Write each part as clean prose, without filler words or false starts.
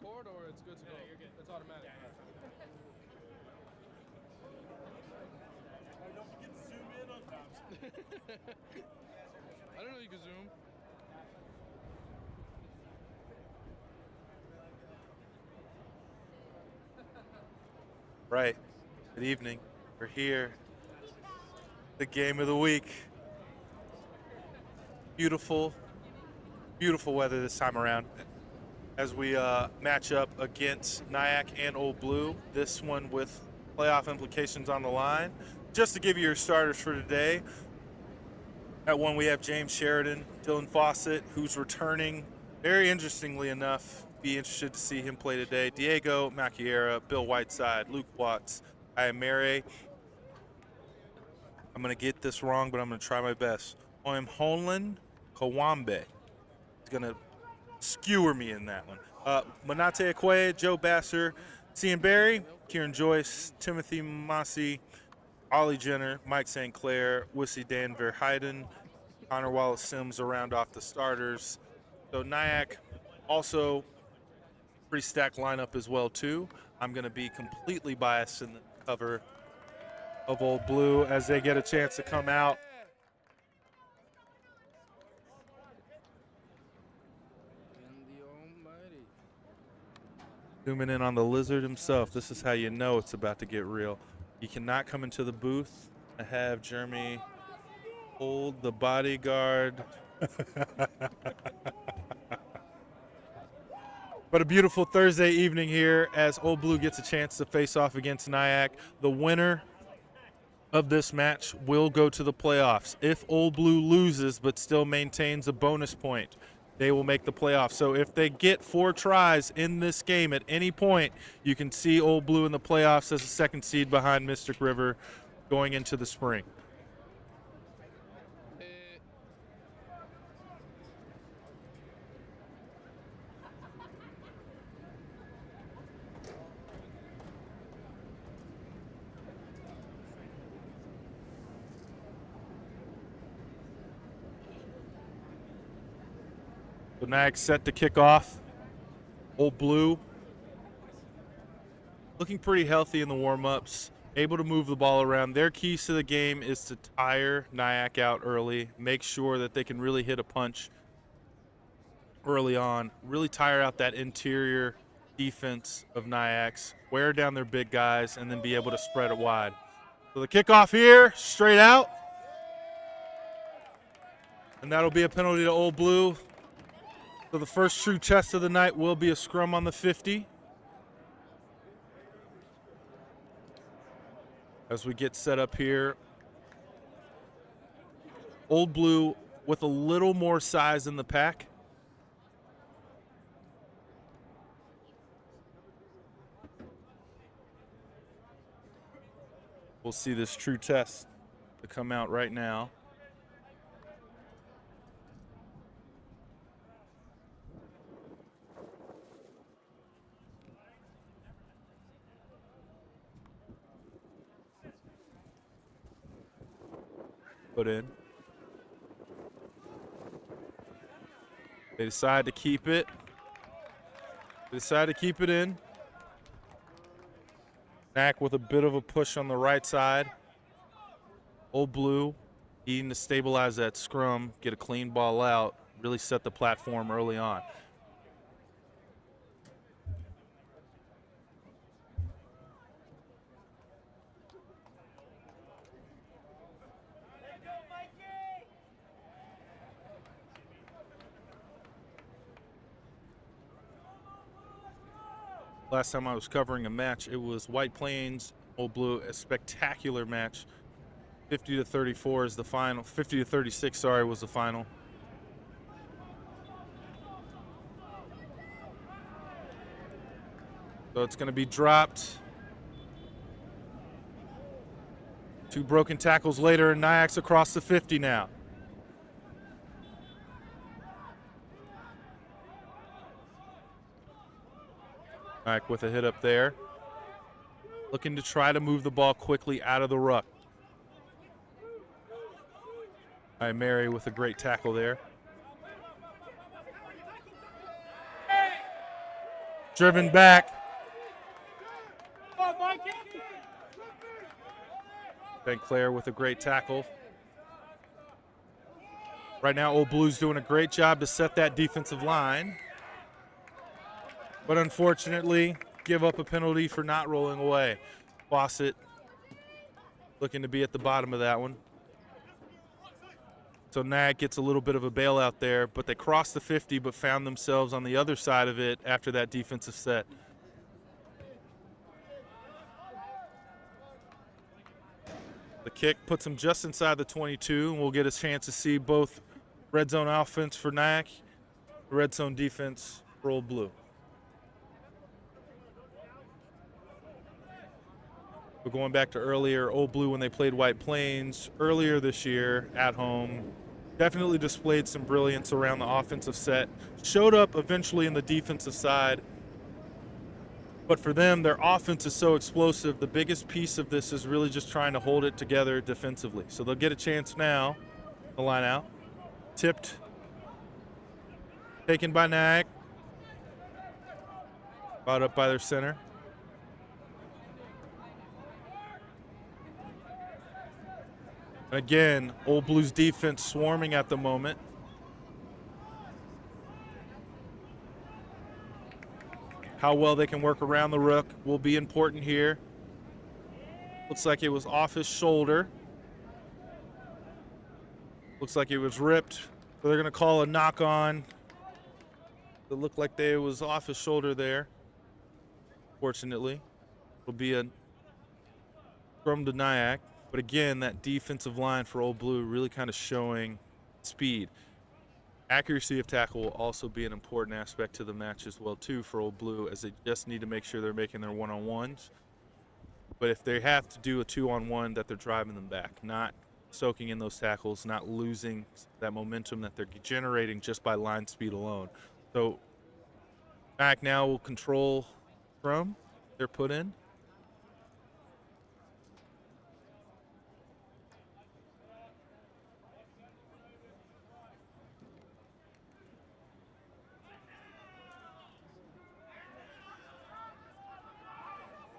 record or it's good to go? You're good. It's automatic. Don't forget to zoom in on Thompson. I don't know you can zoom. Right. Good evening. We're here. The game of the week. Beautiful, beautiful weather this time around as we match up against NYAC and Old Blue. This one with playoff implications on the line. Just to give you your starters for today, at one we have James Sheridan, Dylan Fawcett, who's returning. Very interestingly enough, be interested to see him play today. Diego Macchiera, Bill Whiteside, Luke Watts, Ayamere. I'm going to get this wrong, but I'm going to try my best. Oimholan Kawambe. He's going to skewer me in that one. Manate Akwe, Joe Basser, Cian Barry, Kieran Joyce, Timothy Massey, Ollie Jenner, Mike St. Clair, Wissy Dan Verheiden, Connor Wallace-Sims around off the starters. So NYAC also pretty stacked lineup as well too. I'm going to be completely biased in the cover of Old Blue as they get a chance to come out. And the almighty. Zooming in on the lizard himself. This is how you know it's about to get real. You cannot come into the booth and have Jeremy hold the bodyguard. But a beautiful Thursday evening here as Old Blue gets a chance to face off against NYAC. The winner of this match will go to the playoffs. If Old Blue loses but still maintains a bonus point, they will make the playoffs. So if they get 4 tries in this game at any point, you can see Old Blue in the playoffs as a second seed behind Mystic River going into the spring. So NYAC set to kick off. Old Blue looking pretty healthy in the warm-ups, able to move the ball around. Their keys to the game is to tire NYAC out early, make sure that they can really hit a punch early on, really tire out that interior defense of NYAC's, wear down their big guys, and then be able to spread it wide. So the kickoff here, straight out. And that'll be a penalty to Old Blue. So the first true test of the night will be a scrum on the 50. As we get set up here, Old Blue with a little more size in the pack. We'll see this true test to come out right now. Put in. They decide to keep it. They decide to keep it in. NYAC with a bit of a push on the right side. Old Blue needing to stabilize that scrum, get a clean ball out, really set the platform early on. Last time I was covering a match, it was White Plains, Old Blue, a spectacular match. 50-34 is the final. 50-36, sorry, was the final. So it's going to be dropped. 2 broken tackles later, and NYAC's across the 50 now. NYAC with a hit up there. Looking to try to move the ball quickly out of the ruck. Mary with a great tackle there. driven back. St. Clair with a great tackle. Right now, Old Blue's doing a great job to set that defensive line. But unfortunately, give up a penalty for not rolling away. Fawcett looking to be at the bottom of that one. So NYAC gets a little bit of a bailout there, but they crossed the 50 but found themselves on the other side of it after that defensive set. The kick puts him just inside the 22, and we'll get a chance to see both red zone offense for NYAC, red zone defense for Old Blue. But going back to earlier, Old Blue, when they played White Plains earlier this year at home, definitely displayed some brilliance around the offensive set. Showed up eventually in the defensive side. But for them, their offense is so explosive. The biggest piece of this is really just trying to hold it together defensively. So they'll get a chance now. The line out. Tipped. Taken by NYAC. Brought up by their center. And again, Old Blue's defense swarming at the moment. How well they can work around the rook will be important here. Looks like it was off his shoulder. Looks like it was ripped. So they're going to call a knock on. It looked like it was off his shoulder there. Fortunately, it'll be a scrum to NYAC. But again, that defensive line for Old Blue really kind of showing speed. Accuracy of tackle will also be an important aspect to the match as well, too, for Old Blue, as they just need to make sure they're making their one-on-ones. But if they have to do a two-on-one, that they're driving them back, not soaking in those tackles, not losing that momentum that they're generating just by line speed alone. So NYAC now will control from they're put in.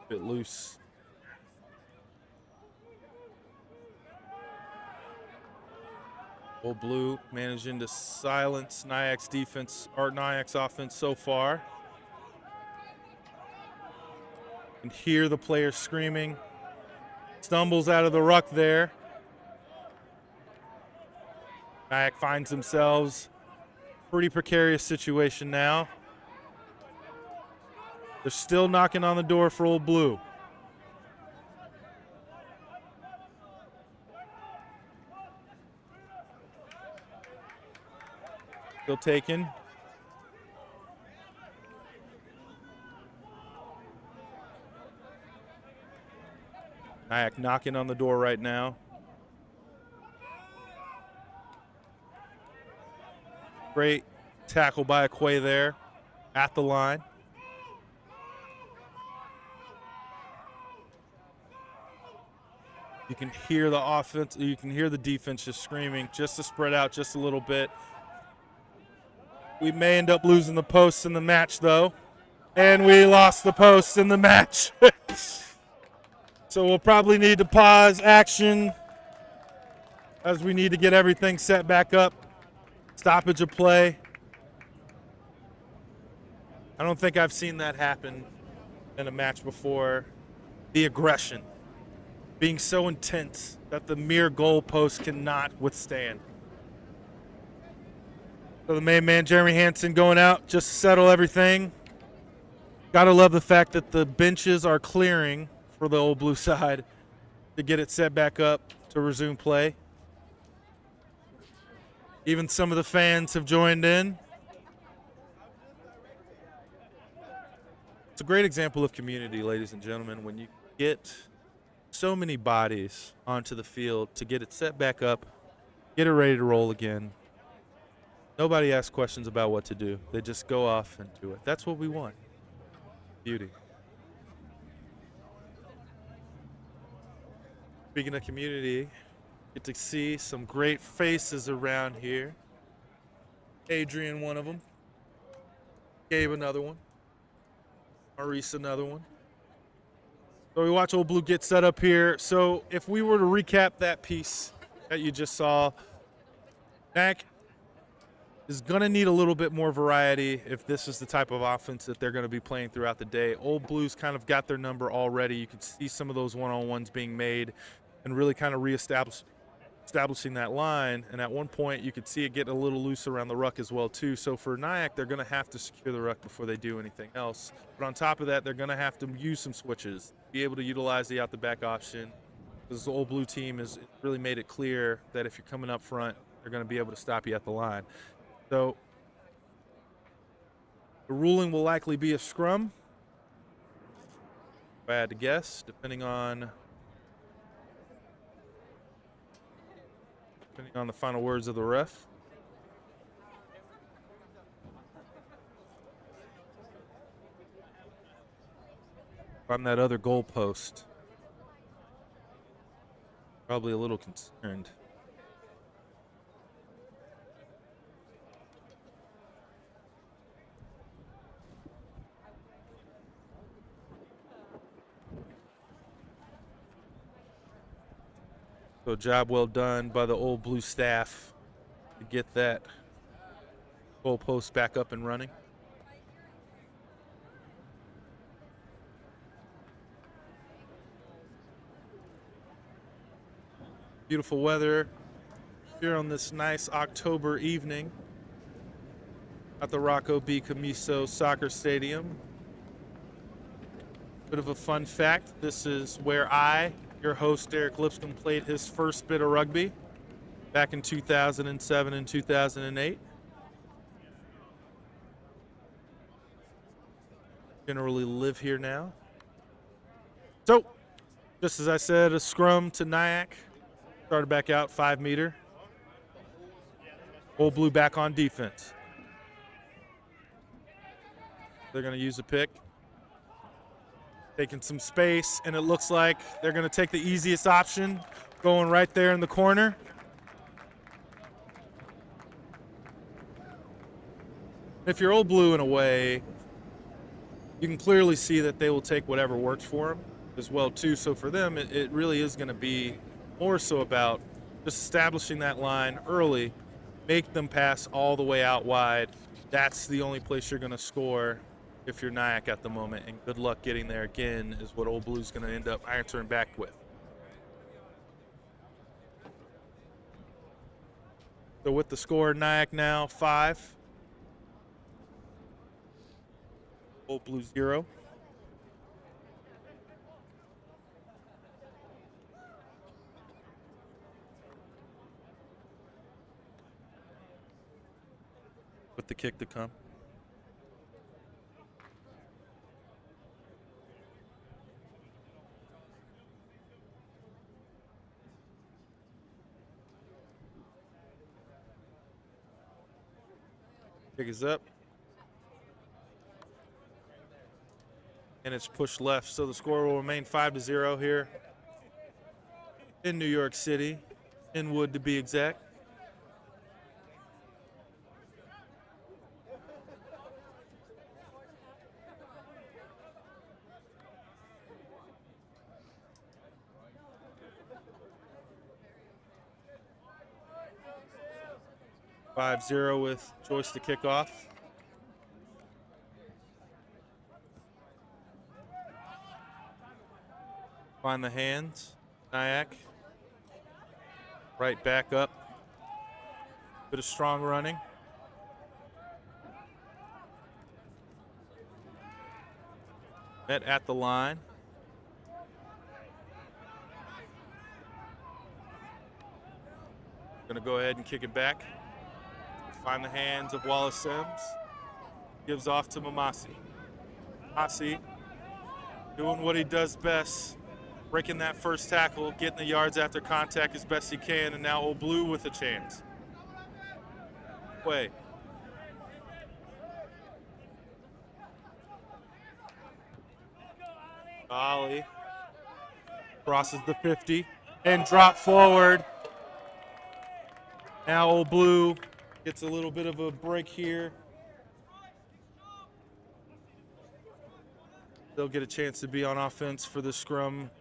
Bit loose. Old Blue managing to silence NYAC's defense, or NYAC's offense so far. You can hear the players screaming. Stumbles out of the ruck there. NYAC finds themselves pretty precarious situation now. They're still knocking on the door for Old Blue. Still taken. NYAC knocking on the door right now. Great tackle by Akwe there at the line. You can hear the offense, you can hear the defense just screaming just to spread out just a little bit. We may end up losing the posts in the match, though. And we lost the posts in the match. So we'll probably need to pause action as we need to get everything set back up. Stoppage of play. I don't think I've seen that happen in a match before. The aggression being so intense that the mere goalpost cannot withstand. So the main man, Jeremy Hansen, going out just to settle everything. Gotta love the fact that the benches are clearing for the Old Blue side to get it set back up to resume play. Even some of the fans have joined in. It's a great example of community, ladies and gentlemen, when you get so many bodies onto the field to get it set back up, get it ready to roll again. Nobody asks questions about what to do. They just go off and do it. That's what we want. Beauty. Speaking of community, get to see some great faces around here. Adrian, one of them. Gabe, another one. Maurice, another one. So we watch Old Blue get set up here. So if we were to recap that piece that you just saw, NYAC is going to need a little bit more variety if this is the type of offense that they're going to be playing throughout the day. Old Blues kind of got their number already. You can see some of those one-on-ones being made and really kind of establishing that line. And at one point, you could see it get a little loose around the ruck as well, too. So for NYAC, they're going to have to secure the ruck before they do anything else. But on top of that, they're going to have to use some switches, be able to utilize the out-the-back option. Because the Old Blue team has really made it clear that if you're coming up front, they're going to be able to stop you at the line. So the ruling will likely be a scrum, if I had to guess, depending on the final words of the ref. On that other goalpost, probably a little concerned. So job well done by the Old Blue staff to get that goalpost back up and running. Beautiful weather here on this nice October evening at the Rocco B. Camiso Soccer Stadium. Bit of a fun fact, this is where your host, Derek Lipscomb, played his first bit of rugby back in 2007 and 2008. Generally live here now. So, just as I said, a scrum to NYAC. Started back out 5 meter. Old Blue back on defense. They're going to use a pick. Taking some space, and it looks like they're going to take the easiest option, going right there in the corner. If you're Old Blue in a way, you can clearly see that they will take whatever works for them as well, too. So for them, it really is going to be more so about just establishing that line early, make them pass all the way out wide. That's the only place you're going to score if you're NYAC at the moment, and good luck getting there again is what Old Blue's going to end up answering back with. So with the score, NYAC now 5. Old Blue 0. With the kick to come. Kick is up. And it's pushed left, so the score will remain 5-0 here in New York City, in Wood to be exact. (5-0) with Joyce to kick off. Find the hands. NYAC. Right back up. Bit of strong running. Met at the line. Gonna go ahead and kick it back. Find the hands of Wallace Sims. Gives off to Mamasi. Mamasi doing what he does best. Breaking that first tackle, getting the yards after contact as best he can, and now Old Blue with a chance. Way. Ali crosses the 50 and drop forward. Now Old Blue gets a little bit of a break here. they'll get a chance to be on offense for the scrum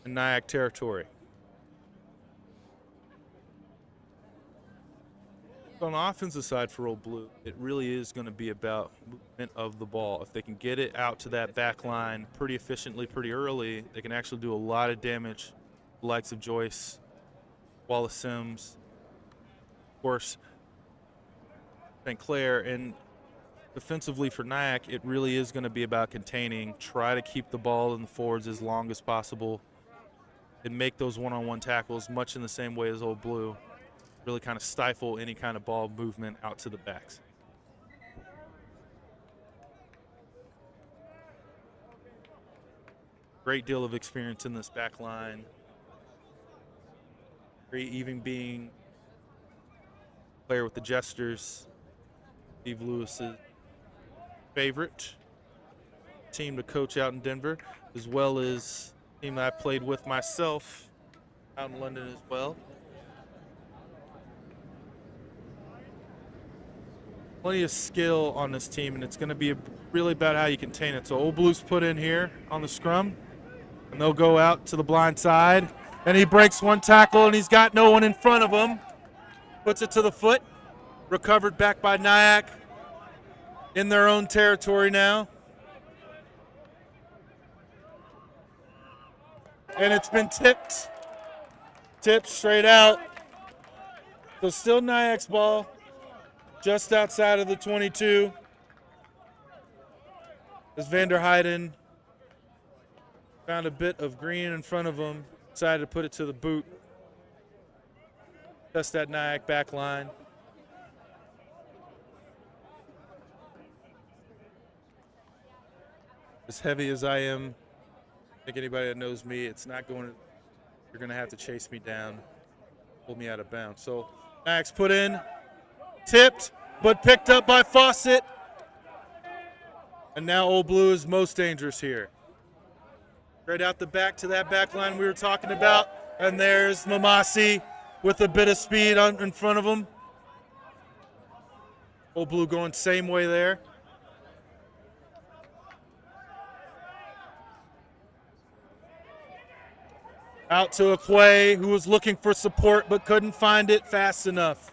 in NYAC territory. On the offensive side for Old Blue, it really is going to be about movement of the ball. If they can get it out to that back line pretty efficiently, pretty early, they can actually do a lot of damage. The likes of Joyce, Wallace Sims, of course, St. Clair. And defensively for NYAC, it really is going to be about containing, try to keep the ball in the forwards as long as possible, and make those one-on-one tackles much in the same way as Old Blue. Really kind of stifle any kind of ball movement out to the backs. Great deal of experience in this back line. Great even being player with the Jesters, Steve Lewis's favorite team to coach out in Denver, as well as a team that I played with myself out in London as well. Plenty of skill on this team, and it's going to be really about how you contain it. So Old Blue's put in here on the scrum, and they'll go out to the blind side, and he breaks one tackle, and he's got no one in front of him. Puts it to the foot, recovered back by NYAC in their own territory now. And it's been tipped straight out. So still NYAC's ball. Just outside of the 22 as Vander Heiden found a bit of green in front of him, decided to put it to the boot. Test that NYAC back line. As heavy as I am, I think anybody that knows me, it's not going to, you're going to have to chase me down, pull me out of bounds. So NYAC's put in. Tipped, but picked up by Fawcett. And now Old Blue is most dangerous here. Right out the back to that back line we were talking about. And there's Mamasi with a bit of speed in front of him. Old Blue going same way there. Out to Akwe, who was looking for support but couldn't find it fast enough.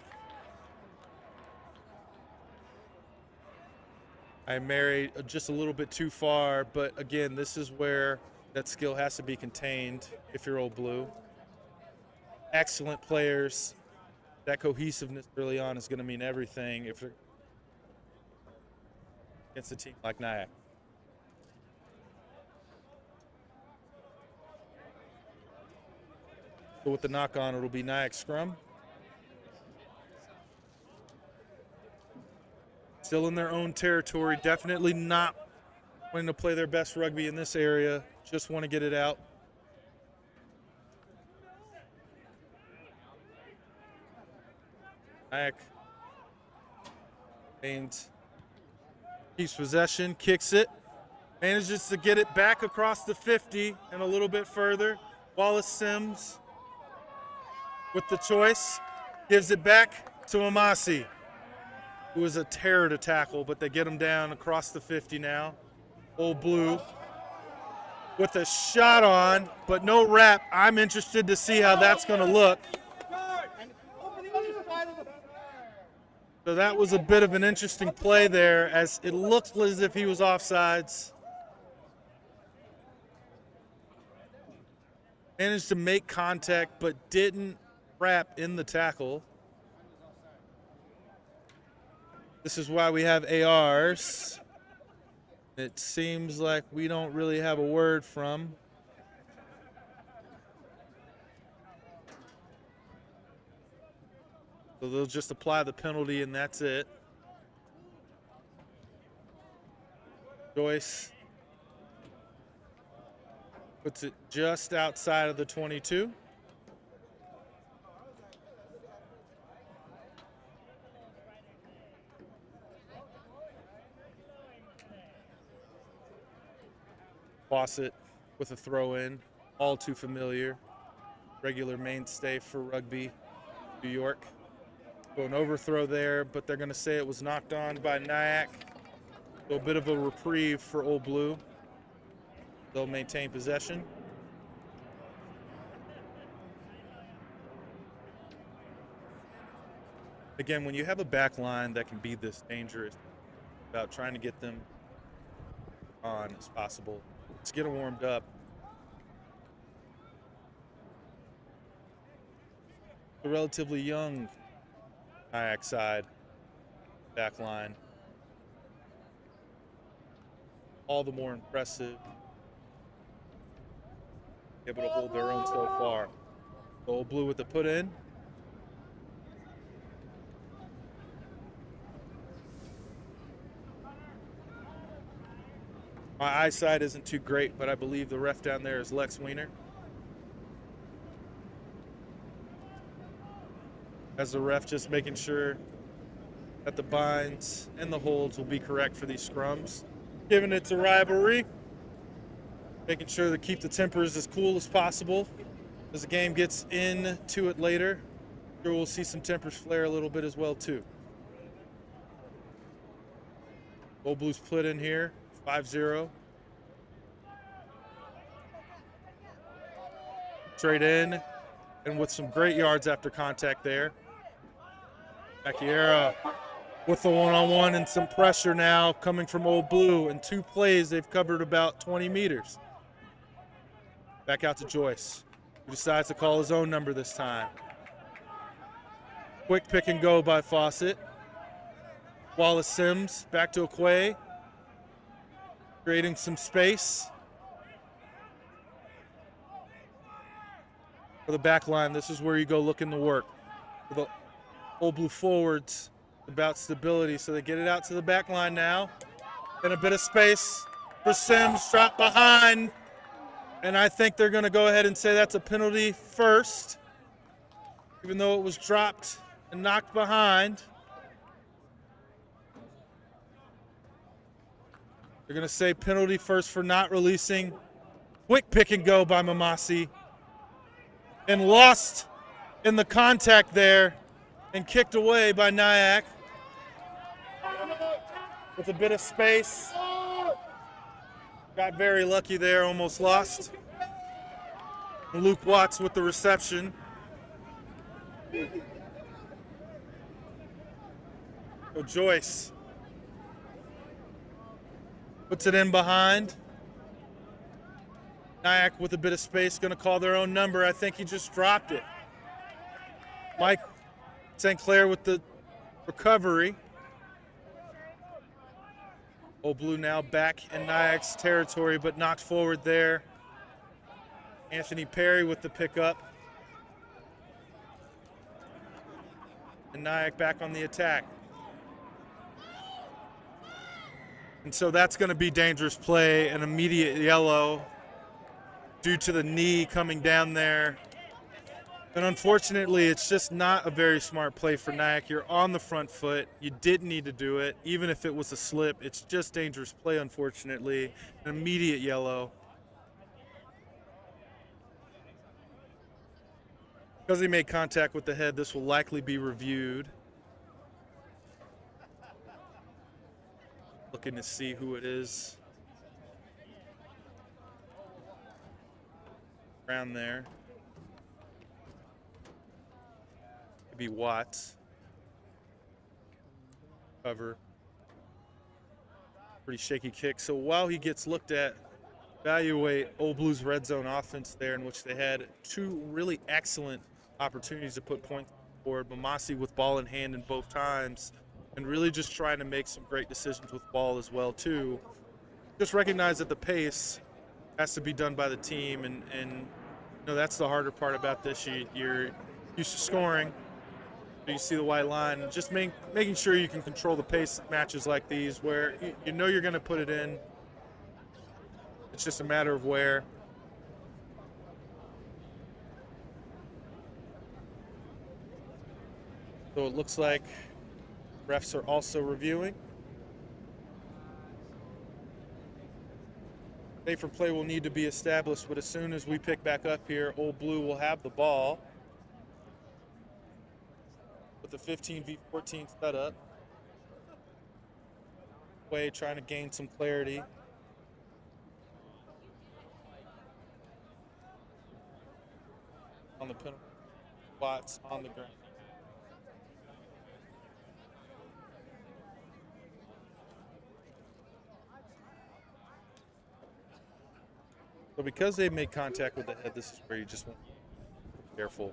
I married just a little bit too far, but again, this is where that skill has to be contained if you're Old Blue. Excellent players. That cohesiveness early on is going to mean everything if they're against a team like NYAC. So with the knock on, it'll be NYAC scrum. Still in their own territory, definitely not wanting to play their best rugby in this area, just want to get it out. NYAC keeps possession, kicks it, manages to get it back across the 50 and a little bit further. Wallace Sims with the choice, gives it back to Mamasi, who was a terror to tackle, but they get him down across the 50 now. Old Blue with a shot on, but no wrap. I'm interested to see how that's going to look. So that was a bit of an interesting play there, as it looked as if he was offsides. Managed to make contact, but didn't wrap in the tackle. This is why we have ARs. It seems like we don't really have a word from. So they'll just apply the penalty and that's it. Joyce puts it just outside of the 22. Fawcett with a throw in, all too familiar. Regular mainstay for rugby, New York. So an overthrow there, but they're going to say it was knocked on by NYAC. So a bit of a reprieve for Old Blue. They'll maintain possession. Again, when you have a back line that can be this dangerous, about trying to get them on as possible. Let's get them warmed up. A relatively young NYAC side back line. All the more impressive. Able to hold their own so far. Old Blue with the put in. My eyesight isn't too great, but I believe the ref down there is Lex Wiener. As the ref just making sure that the binds and the holds will be correct for these scrums. Giving it to rivalry. Making sure to keep the tempers as cool as possible. As the game gets into it later, I'm sure we'll see some tempers flare a little bit as well too. Old Blues put in here, 5-0. Straight in, and with some great yards after contact there. Macchiera with the one-on-one and some pressure now coming from Old Blue. In 2 plays, they've covered about 20 meters. Back out to Joyce, who decides to call his own number this time. Quick pick and go by Fawcett. Wallace Sims back to Okoye, creating some space. For the back line, this is where you go looking to work. For the Old Blue forwards, about stability, so they get it out to the back line now. And a bit of space for Sims, drop behind. And I think they're going to go ahead and say that's a penalty first, even though it was dropped and knocked behind. They're going to say penalty first for not releasing. Quick pick and go by Mamasi. And lost in the contact there and kicked away by NYAC. With a bit of space. Got very lucky there, almost lost. And Luke Watts with the reception. So Joyce puts it in behind. NYAC with a bit of space, going to call their own number. I think he just dropped it. Mike St. Clair with the recovery. Old Blue now back in NYAC's territory, but knocked forward there. Anthony Perry with the pickup. And NYAC back on the attack. And so that's going to be dangerous play, an immediate yellow due to the knee coming down there. And unfortunately, it's just not a very smart play for NYAC. You're on the front foot. You didn't need to do it. Even if it was a slip, it's just dangerous play, unfortunately. An immediate yellow. Because he made contact with the head, this will likely be reviewed. Looking to see who it is. Around there. Maybe Watts. Cover. Pretty shaky kick. So while he gets looked at, evaluate Old Blues red zone offense there, in which they had 2 really excellent opportunities to put points forward. Mamasi with ball in hand in both times, and really just trying to make some great decisions with ball as well too. Just recognize that the pace has to be done by the team, and you know, that's the harder part about this. You're used to scoring. You see the white line, just making sure you can control the pace of matches like these where you know you're going to put it in. It's just a matter of where. So it looks like refs are also reviewing. Safer play will need to be established, but as soon as we pick back up here, Old Blue will have the ball. With the 15v14 setup. Way trying to gain some clarity. On the penalty. Watts on the ground. So because they made contact with the head, this is where you just want to be careful.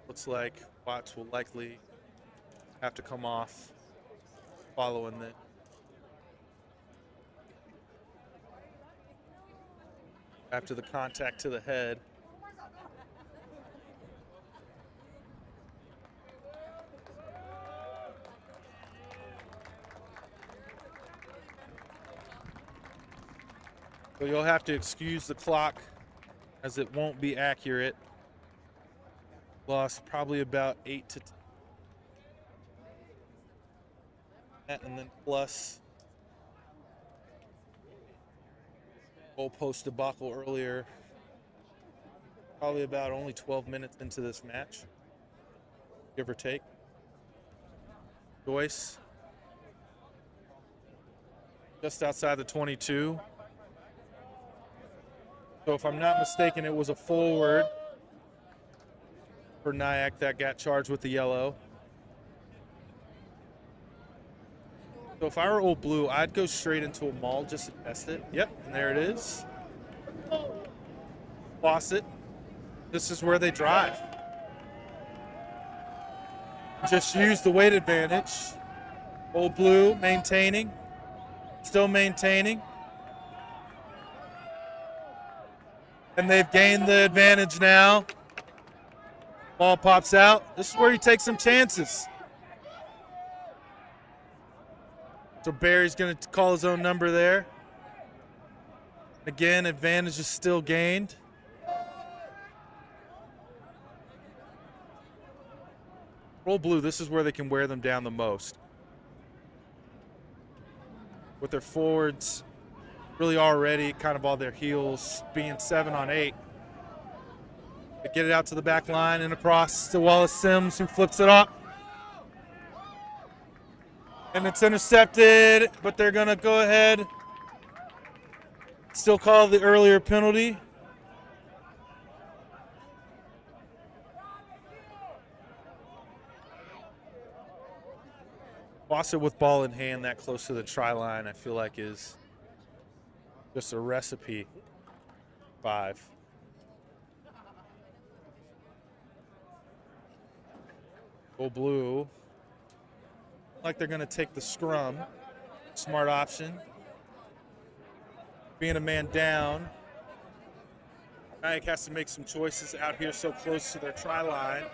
Looks like Watts will likely have to come off following that. After the contact to the head. So you'll have to excuse the clock as it won't be accurate. Lost probably about 8 to 10. And then plus goalpost debacle earlier. Probably about only 12 minutes into this match, give or take. Joyce just outside the 22. So if I'm not mistaken, it was a forward for NYAC that got charged with the yellow. So if I were Old Blue, I'd go straight into a maul just to test it. Yep, and there it is. Faucet. This is where they drive. Just use the weight advantage. Old Blue maintaining. Still maintaining. And they've gained the advantage now. Ball pops out. This is where you take some chances. So Barry's going to call his own number there. Again, advantage is still gained. Roll Blue, this is where they can wear them down the most. With their forwards really already kind of on their heels, being 7 on 8. They get it out to the back line and across to Wallace Sims, who flips it up. And it's intercepted, but they're going to go ahead. Still call the earlier penalty. Faucet with ball in hand that close to the try line, I feel like is just a recipe. 5. Go Blue. Like they're going to take the scrum. Smart option. Being a man down. NYAC has to make some choices out here so close to their try line.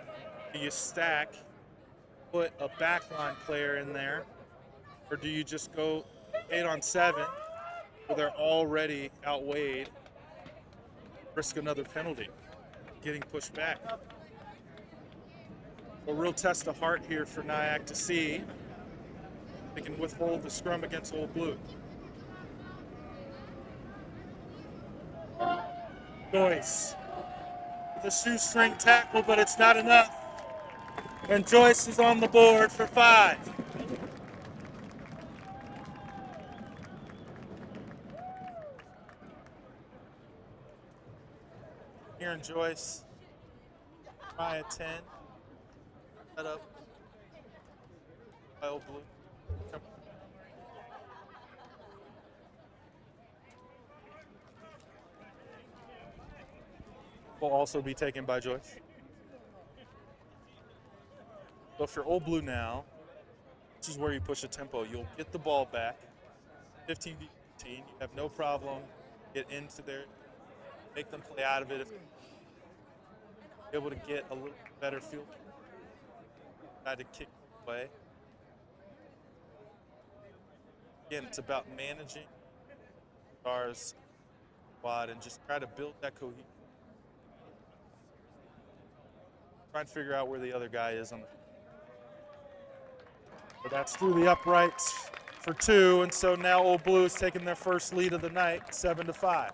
Do you stack, put a backline player in there, or do you just go 8 on 7 where they're already outweighed, risk another penalty, getting pushed back? A real test of heart here for NYAC to see if they can withhold the scrum against Old Blue. Joyce with a shoestring tackle, but it's not enough. And Joyce is on the board for 5. Here in Joyce, try a 10. Set up by Old Blue. Will also be taken by Joyce. So if you're Old Blue now, this is where you push a tempo. You'll get the ball back, 15 v 15. You have no problem get into there, make them play out of it. If you're able to get a little better field, try to kick away. Again, it's about managing stars squad and just try to build that cohesion. Try and figure out where the other guy is on the. But that's through the uprights for 2, and so now Old Blue is taking their first lead of the night, 7-5.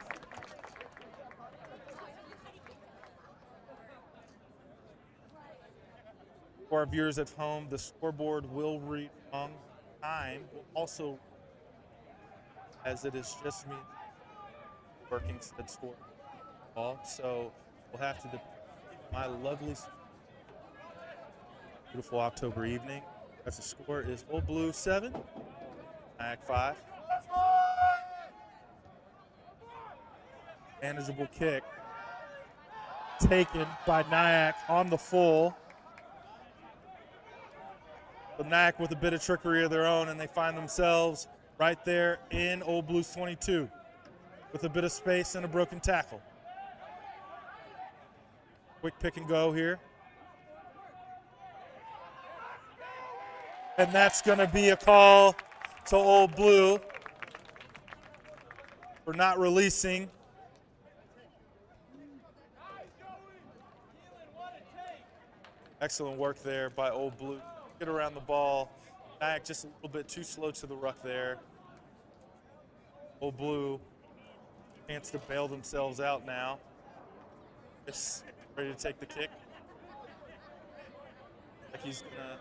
For our viewers at home, the scoreboard will read wrong. Time will also, as it is just me working said score ball, so we'll have to my lovely, beautiful October evening. As the score is Old Blue 7, NYAC 5. Manageable kick taken by NYAC on the full. The NYAC with a bit of trickery of their own, and they find themselves right there in Old Blue's 22 with a bit of space and a broken tackle. Quick pick and go here. And that's going to be a call to Old Blue for not releasing. Excellent work there by Old Blue. Get around the ball. NYAC just a little bit too slow to the ruck there. Old Blue, chance to bail themselves out now. Just ready to take the kick. Like he's going to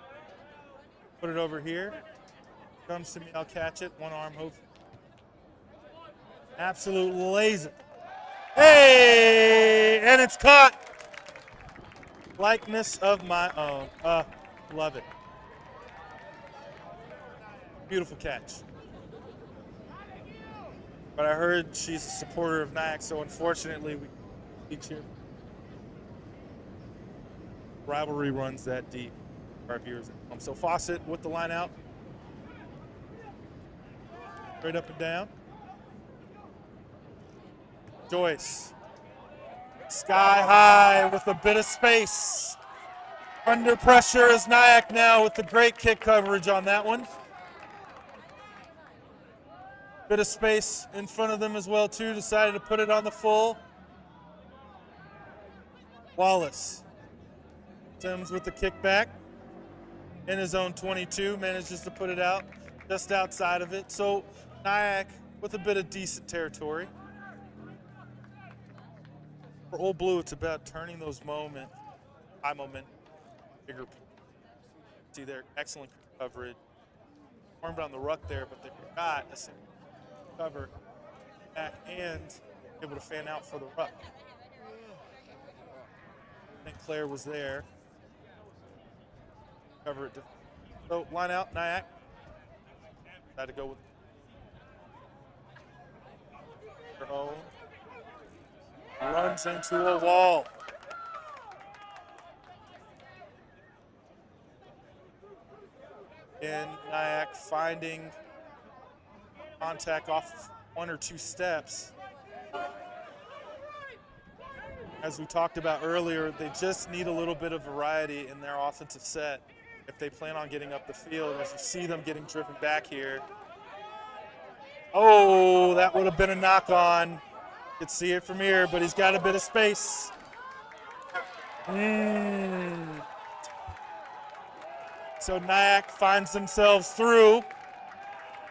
put it over here. Comes to me, I'll catch it. One arm, hope. Absolute laser. Hey! And it's caught. Likeness of my own. Love it. Beautiful catch. But I heard she's a supporter of NYAC, so unfortunately we each here. Rivalry runs that deep for our viewers at home. So Fawcett with the line out. Straight up and down. Joyce. Sky high with a bit of space. Under pressure is NYAC now with the great kick coverage on that one. Bit of space in front of them as well too. Decided to put it on the full. Wallace. Sims with the kickback. In his own 22, manages to put it out just outside of it. So NYAC with a bit of decent territory. For Old Blue, it's about turning those moments, high moment, bigger. See their excellent coverage. Formed on the ruck there, but they forgot a single cover back and able to fan out for the ruck. I think Claire was there. Cover it. So line out, NYAC. Had to go with their own. Runs into a wall. And NYAC finding contact off 1 or 2 steps. As we talked about earlier, they just need a little bit of variety in their offensive set if they plan on getting up the field. As you see them getting driven back here. Oh, that would have been a knock-on. You could see it from here, but he's got a bit of space. So NYAC finds themselves through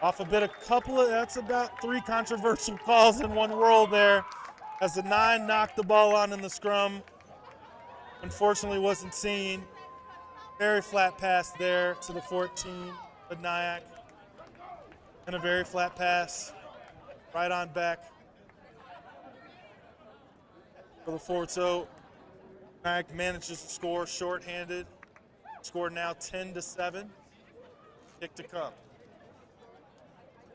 off a bit of that's about 3 controversial calls in one roll there as the 9 knocked the ball on in the scrum. Unfortunately wasn't seen. Very flat pass there to the 14 of NYAC. And a very flat pass right on back for the forward. So NYAC manages to score shorthanded. Score now 10-7. Kick to come.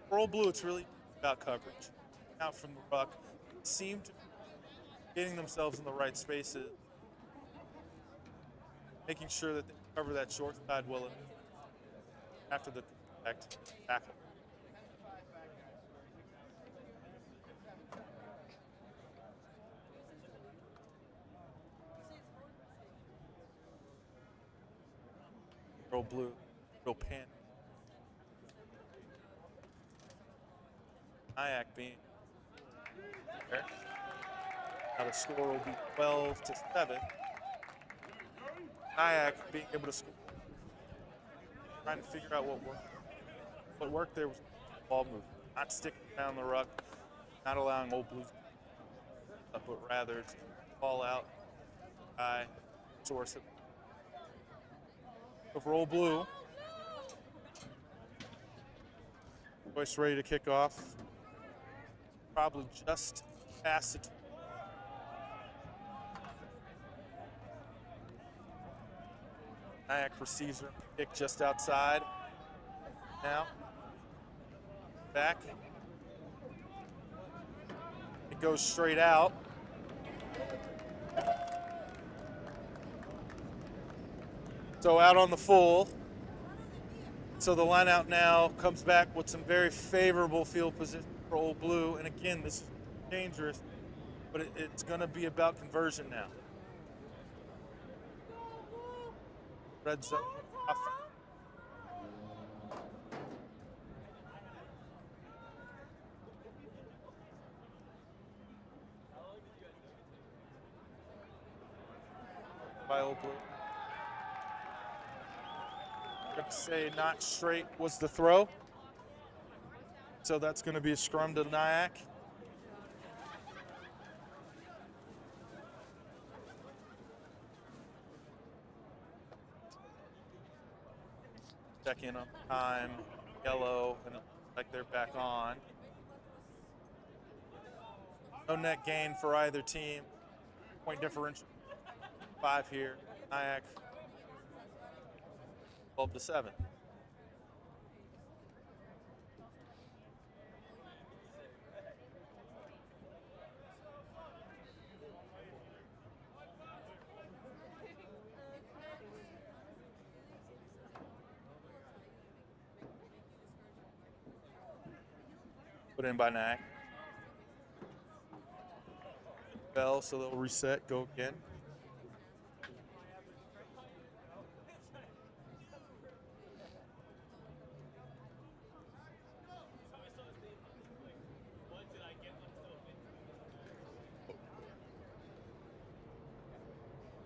For Old Blue, it's really about coverage. Out from the ruck. Seem to be getting themselves in the right spaces. Making sure that they Cover that short side well after the contact tackle. Real blue, real panic. NYAC being there. Now the score will be 12-7. NYAC being able to score. Trying to figure out what worked. What worked there was ball movement, not sticking down the ruck, not allowing Old Blues, but rather to ball out, source it. So for Old Blue, Joyce ready to kick off. Probably just past it. NYAC receives her kick just outside. Now, back. It goes straight out. So out on the full. So the line out now comes back with some very favorable field position for Old Blue. And again, this is dangerous, but it's going to be about conversion now. Red zone. By Old Blue. I'm going to say not straight was the throw. So that's going to be a scrum to NYAC. Check in on time, yellow, and it looks like they're back on. No net gain for either team. Point differential 5 here. NYAC 12-7. Put in by NYAC. Bell, so they'll reset, go again.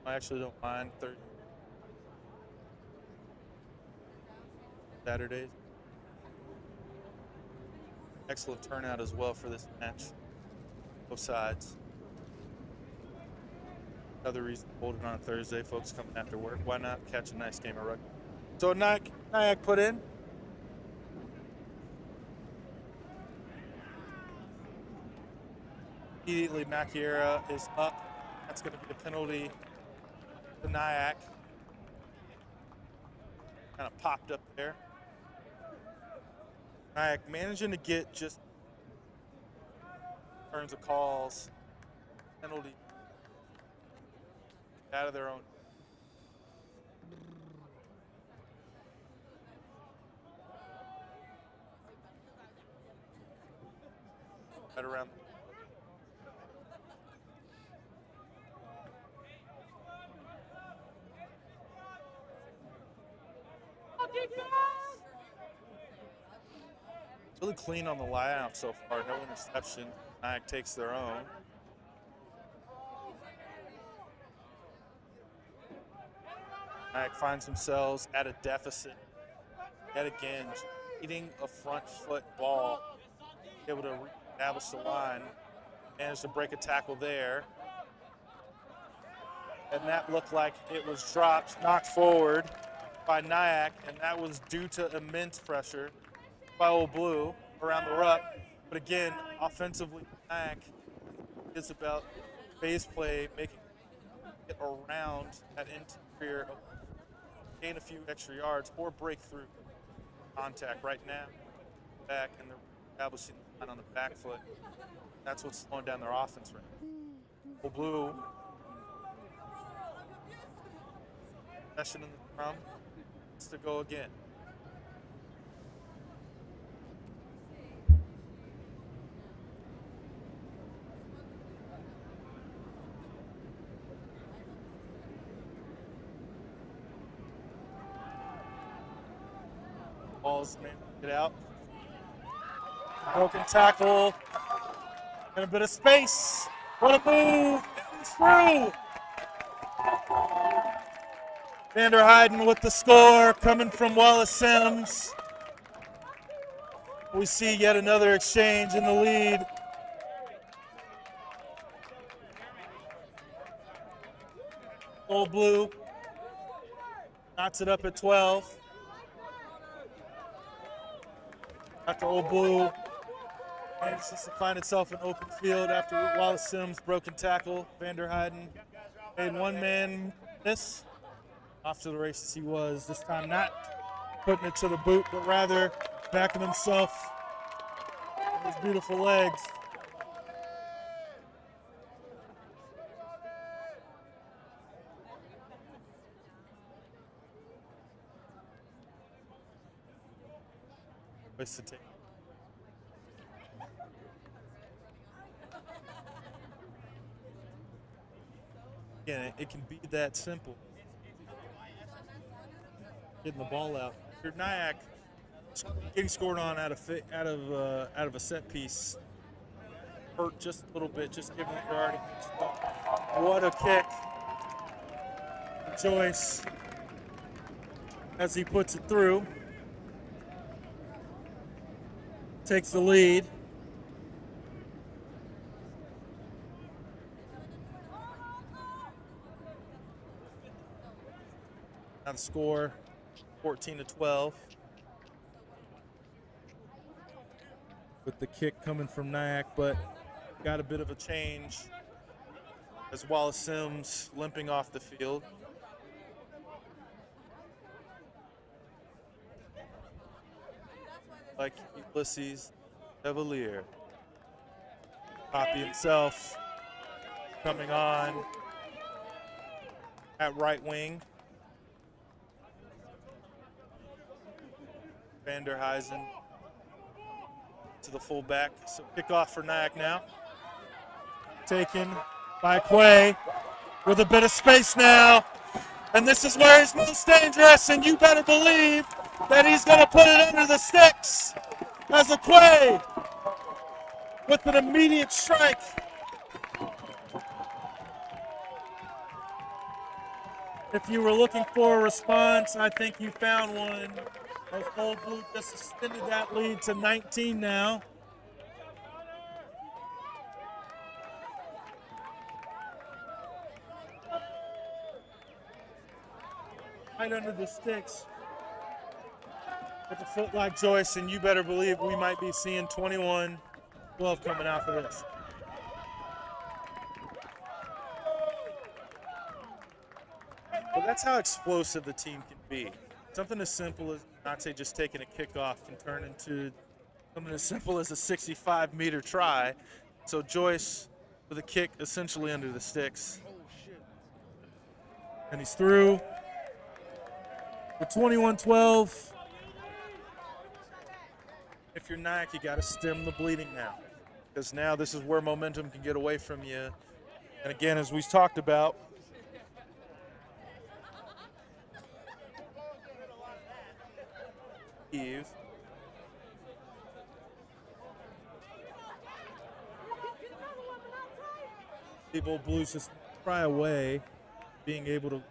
I actually don't mind Saturdays. Excellent turnout as well for this match. Both sides. Another reason to hold it on Thursday, folks coming after work. Why not catch a nice game of rugby? So NYAC put in. Immediately Maciera is up. That's going to be the penalty to NYAC. Kind of popped up there. NYAC managing to get just turns of calls, penalty out of their own. Right around. Really clean on the line-out so far. No interception. NYAC takes their own. NYAC finds themselves at a deficit. Yet again, eating a front foot ball. Able to reestablish the line. Managed to break a tackle there. And that looked like it was dropped, knocked forward by NYAC, and that was due to immense pressure by Old Blue around the ruck. But again, offensively, NYAC is about base play, making it around that interior, gain a few extra yards, or break through contact right now. Back, and they're establishing the line on the back foot. That's what's slowing down their offense right now. Old Blue, possession in the It's to go again. Ball's man, get out. Broken tackle. And a bit of space. What a move. He's through. Vander Heiden with the score coming from Wallace Sims. We see yet another exchange in the lead. Old Blue knots it up at 12. After Old Blue manages to find itself in open field after Wallace Sims' broken tackle. Vander Heiden made one man miss. Off to the races he was, this time not putting it to the boot, but rather backing himself with his beautiful legs. Place to take. Again, it can be that simple. Getting the ball out. Your NYAC getting scored on out of a set piece hurt just a little bit, just given that you're already. What a kick, Joyce, as he puts it through, takes the lead. Now the score, 14-12. With the kick coming from NYAC, but got a bit of a change as Wallace Sims limping off the field. Like Ulysses Chevalier. Poppy himself coming on at right wing. Vander Heisen to the fullback. So kickoff for NYAC now. Taken by Quay with a bit of space now. And this is where he's most dangerous, and you better believe that he's going to put it under the sticks as a Quay with an immediate strike. If you were looking for a response, I think you found one. As Old Blue just extended that lead to 19 now. Right under the sticks with a foot like Joyce, and you better believe we might be seeing 21-12 coming out for this. But that's how explosive the team can be. Something as simple as, not say just taking a kickoff, can turn into something as simple as a 65-meter try. So Joyce with a kick essentially under the sticks. And he's through. For 21-12. If you're NYAC, you got to stem the bleeding now, because now this is where momentum can get away from you. And again, as we've talked about, Eve. People Blues just pry away being able to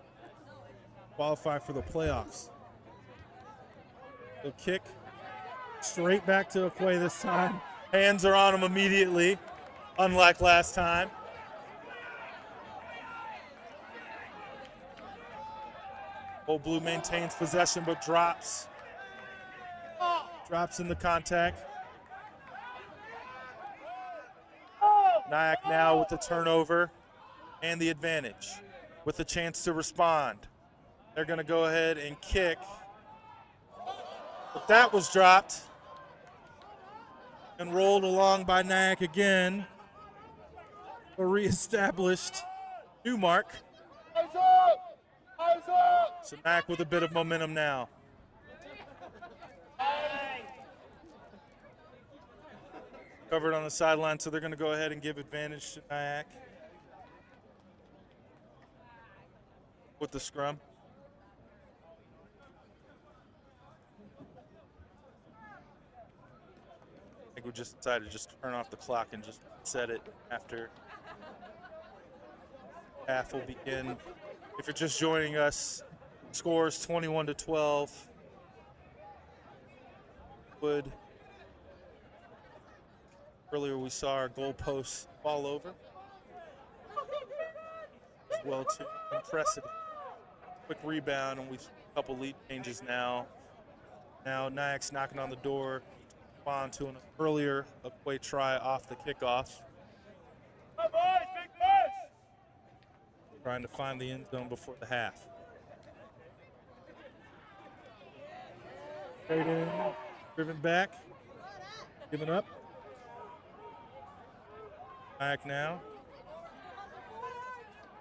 qualify for the playoffs. So kick straight back to Aquay this time. Hands are on him immediately, unlike last time. Old Blue maintains possession but drops. Drops in the contact. NYAC now with the turnover and the advantage with the chance to respond. They're going to go ahead and kick. But that was dropped and rolled along by NYAC again. A reestablished new mark. Eyes up! Eyes So NYAC with a bit of momentum now. Covered on the sideline, so they're going to go ahead and give advantage to NYAC with the scrum. I think we just decided to just turn off the clock and just set it after half will begin. If you're just joining us, scores 21-12. Wood. Earlier we saw our goalposts fall over. As well too, impressive. Quick rebound, and we've a couple lead changes now. Now NYAC's knocking on the door. On to an earlier away try off the kickoff. Trying to find the end zone before the half. Straight in, driven back, giving up. Back now.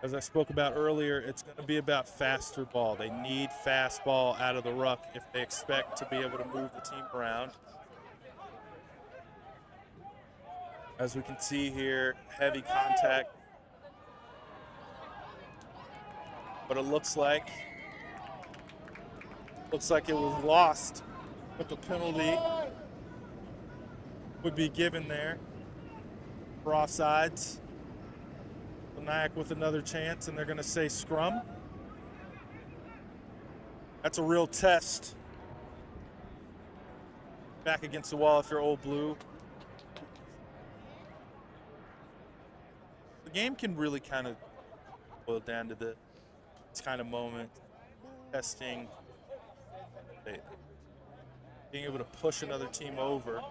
As I spoke about earlier, it's going to be about faster ball. They need fast ball out of the ruck if they expect to be able to move the team around. As we can see here, heavy contact. But it looks like it was lost, but the penalty would be given there for offsides. So NYAC with another chance, and they're going to say scrum. That's a real test. Back against the wall if you're Old Blue. The game can really kind of boil down to this kind of moment. Testing. Being able to push another team over.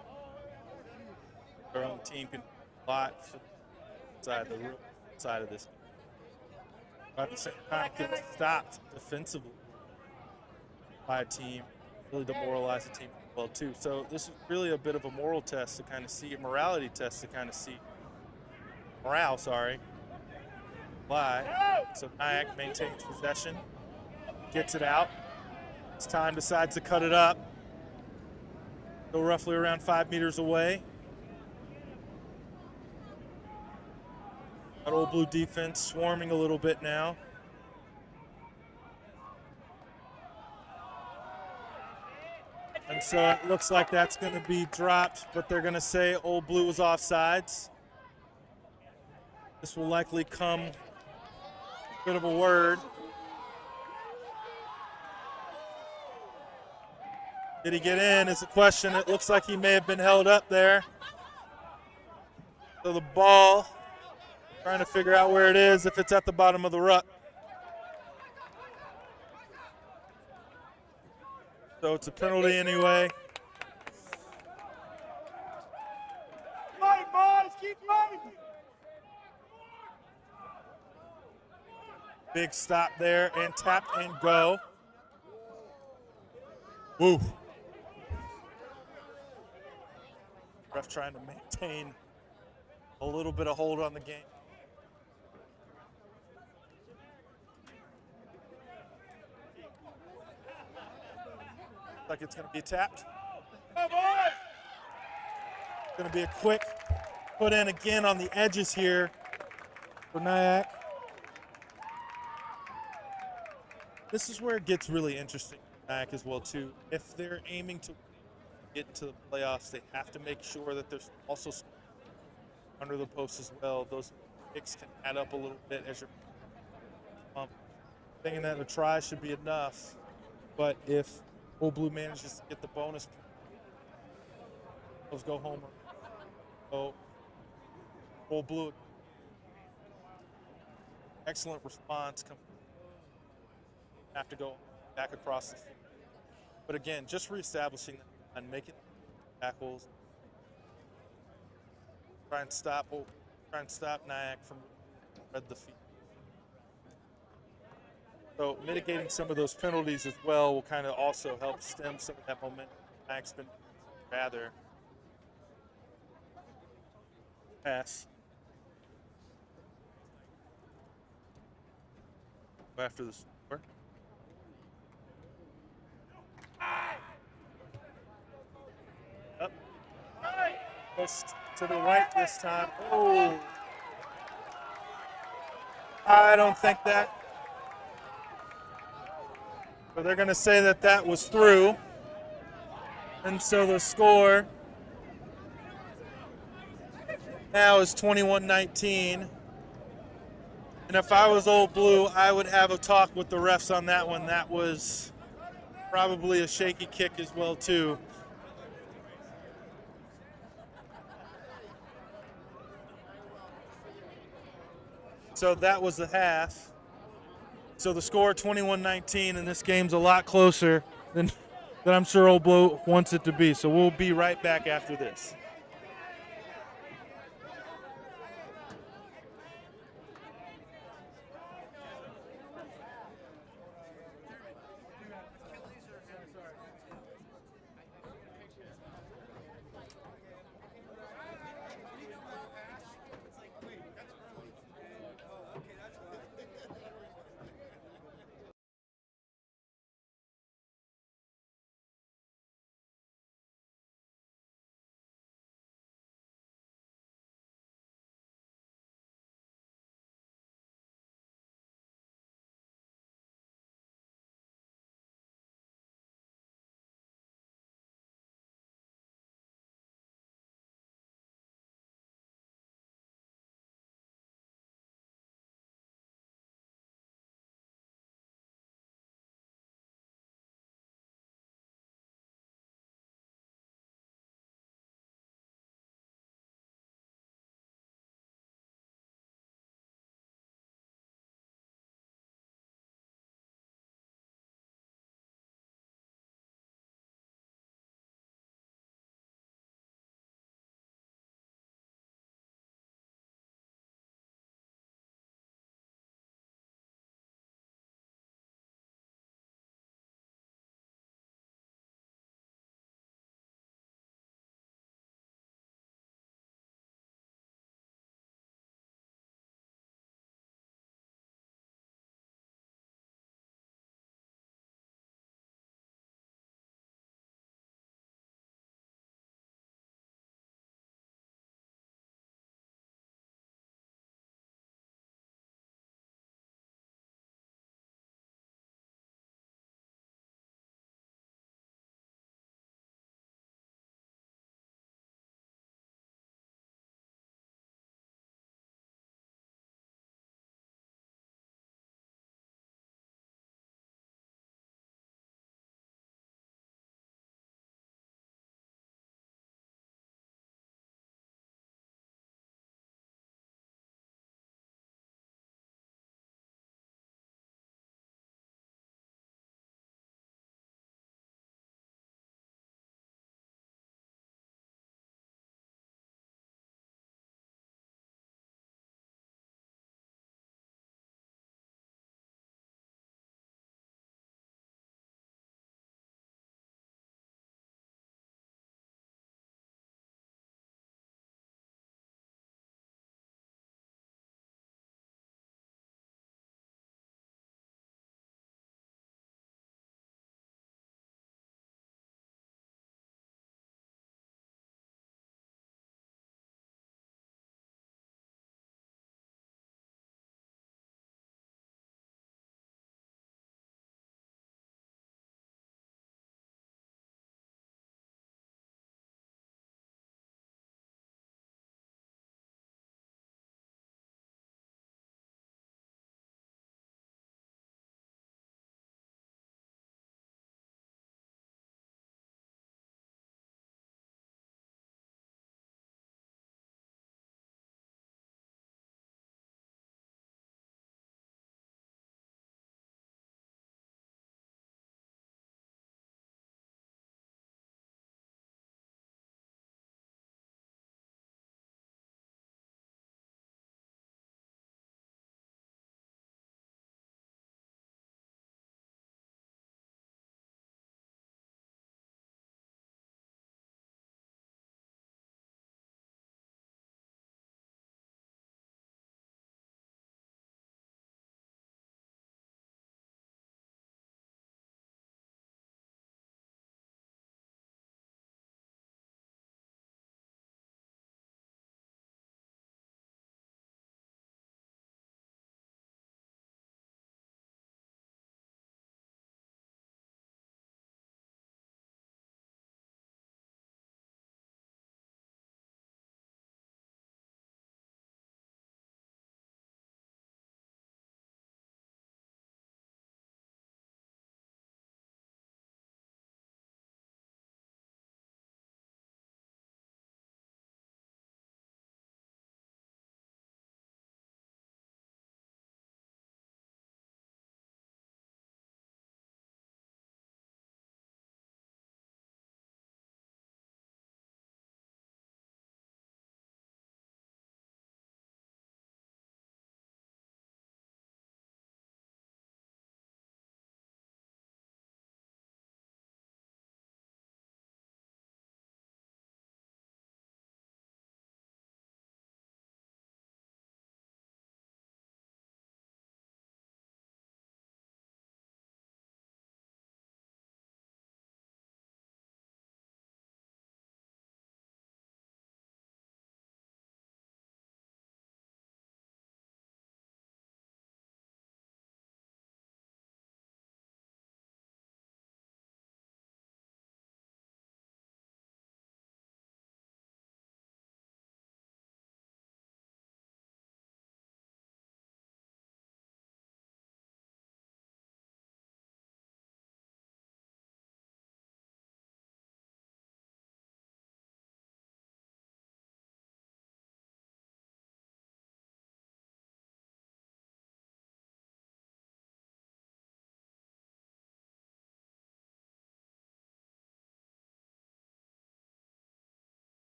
Their own team can a lot inside the real side of this. But at the same time, get stopped defensively by a team, really demoralize the team well too. So this is really a bit of a moral test to kind of see, a morality test to kind of see. Morale, sorry. Why? So NYAC maintains possession, gets it out. It's time, decides to cut it up. Go roughly around 5 meters away. That Old Blue defense swarming a little bit now. And so it looks like that's going to be dropped, but they're going to say Old Blue was offsides. This will likely come a bit of a word. Did he get in is the question. It looks like he may have been held up there. So the ball, trying to figure out where it is, if it's at the bottom of the ruck. So it's a penalty anyway. Fight, boys, keep fighting. Big stop there, and tap and go. Woo. Ref trying to maintain a little bit of hold on the game. Like it's going to be tapped. It's going to be a quick put in again on the edges here for NYAC. This is where it gets really interesting for NYAC as well too. If they're aiming to get to the playoffs, they have to make sure that there's also under the post as well. Those kicks can add up a little bit as you're thinking that a try should be enough. But if Old Blue manages to get the bonus, let's go home. So Old Blue, excellent response. Have to go back across the field. But again, just reestablishing and making tackles. Try and stop NYAC from spread the field. So mitigating some of those penalties as well will kind of also help stem some of that momentum. NYAC's been rather pass after the score. almost to the right this time. Oh. I don't think that. But they're going to say that that was through. And so the score now is 21-19. And if I was Old Blue, I would have a talk with the refs on that one. That was probably a shaky kick as well, too. So that was the half. So the score 21-19, and this game's a lot closer than I'm sure Old Blue wants it to be. So we'll be right back after this.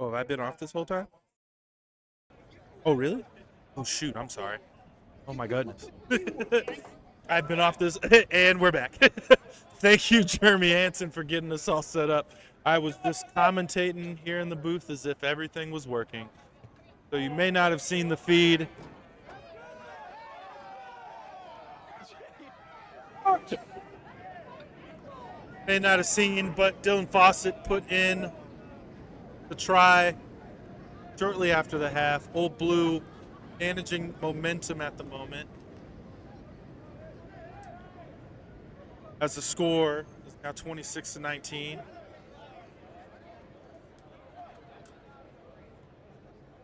Oh, have I been off this whole time? Oh, really? Oh, shoot. I'm sorry. Oh, my goodness. I've been off this, and we're back. Thank you, Jeremy Hansen, for getting us all set up. I was just commentating here in the booth as if everything was working. So you may not have seen the feed. May not have seen, but Dylan Fawcett put in the try shortly after the half. Old Blue managing momentum at the moment, as the score is now 26-19.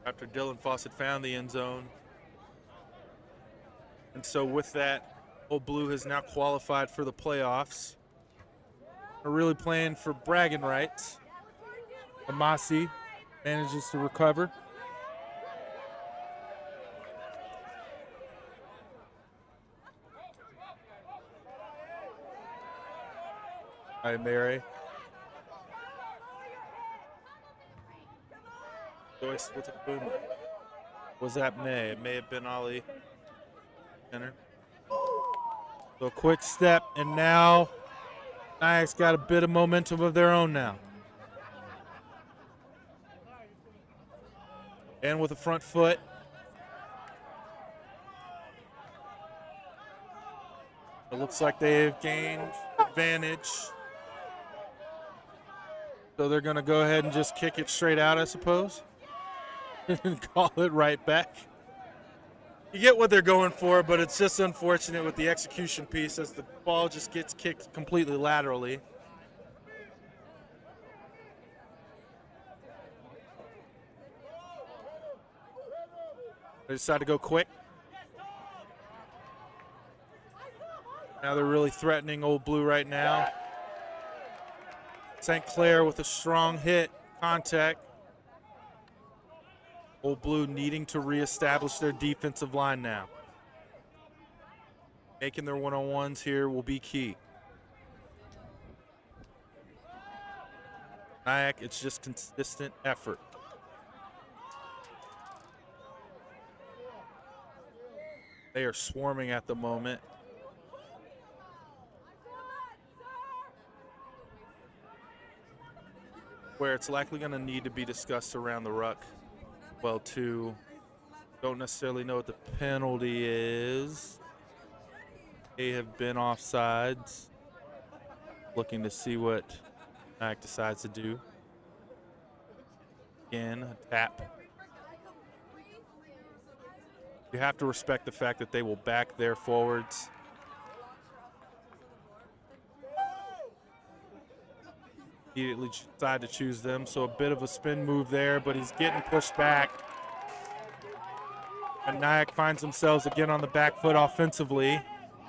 After Dylan Fawcett found the end zone. And so with that, Old Blue has now qualified for the playoffs. Are really playing for bragging rights. Amasi manages to recover. Hi, Mary. Joyce with the boom. Was that May? It may have been Ali. Center. So a quick step, and now NYAC's got a bit of momentum of their own now. And with the front foot. It looks like they've gained advantage. So they're going to go ahead and just kick it straight out, I suppose, and call it right back. You get what they're going for, but it's just unfortunate with the execution piece as the ball just gets kicked completely laterally. They decide to go quick. Now they're really threatening Old Blue right now. St. Clair with a strong hit, contact. Old Blue needing to reestablish their defensive line now. Making their one-on-ones here will be key. NYAC, it's just consistent effort. They are swarming at the moment. Where it's likely going to need to be discussed around the ruck. Well, too. Don't necessarily know what the penalty is. They have been offsides. Looking to see what NYAC decides to do. Again, a tap. You have to respect the fact that they will back their forwards. Immediately decide to choose them, so a bit of a spin move there, but he's getting pushed back. And NYAC finds themselves again on the back foot offensively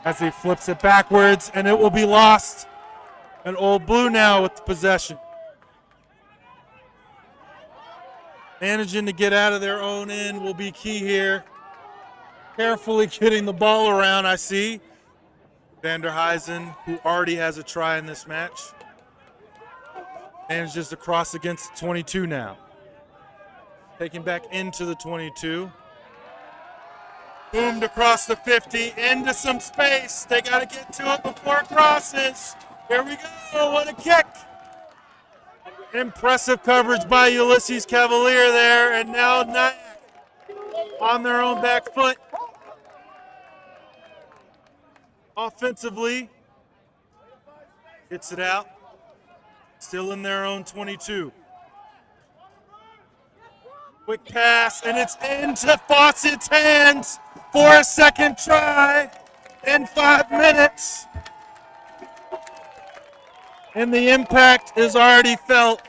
as he flips it backwards, and it will be lost. And Old Blue now with the possession. Managing to get out of their own end will be key here. Carefully getting the ball around, I see. Vanderheisen, who already has a try in this match. Manages to cross against the 22 now. Taking back into the 22. Boomed across the 50, into some space. They got to get to it before it crosses. Here we go, what a kick. Impressive coverage by Ulysses Cavalier there, and now NYAC on their own back foot. Offensively, gets it out. Still in their own 22. Quick pass, and it's into Fawcett's hands for a second try in 5 minutes. And the impact is already felt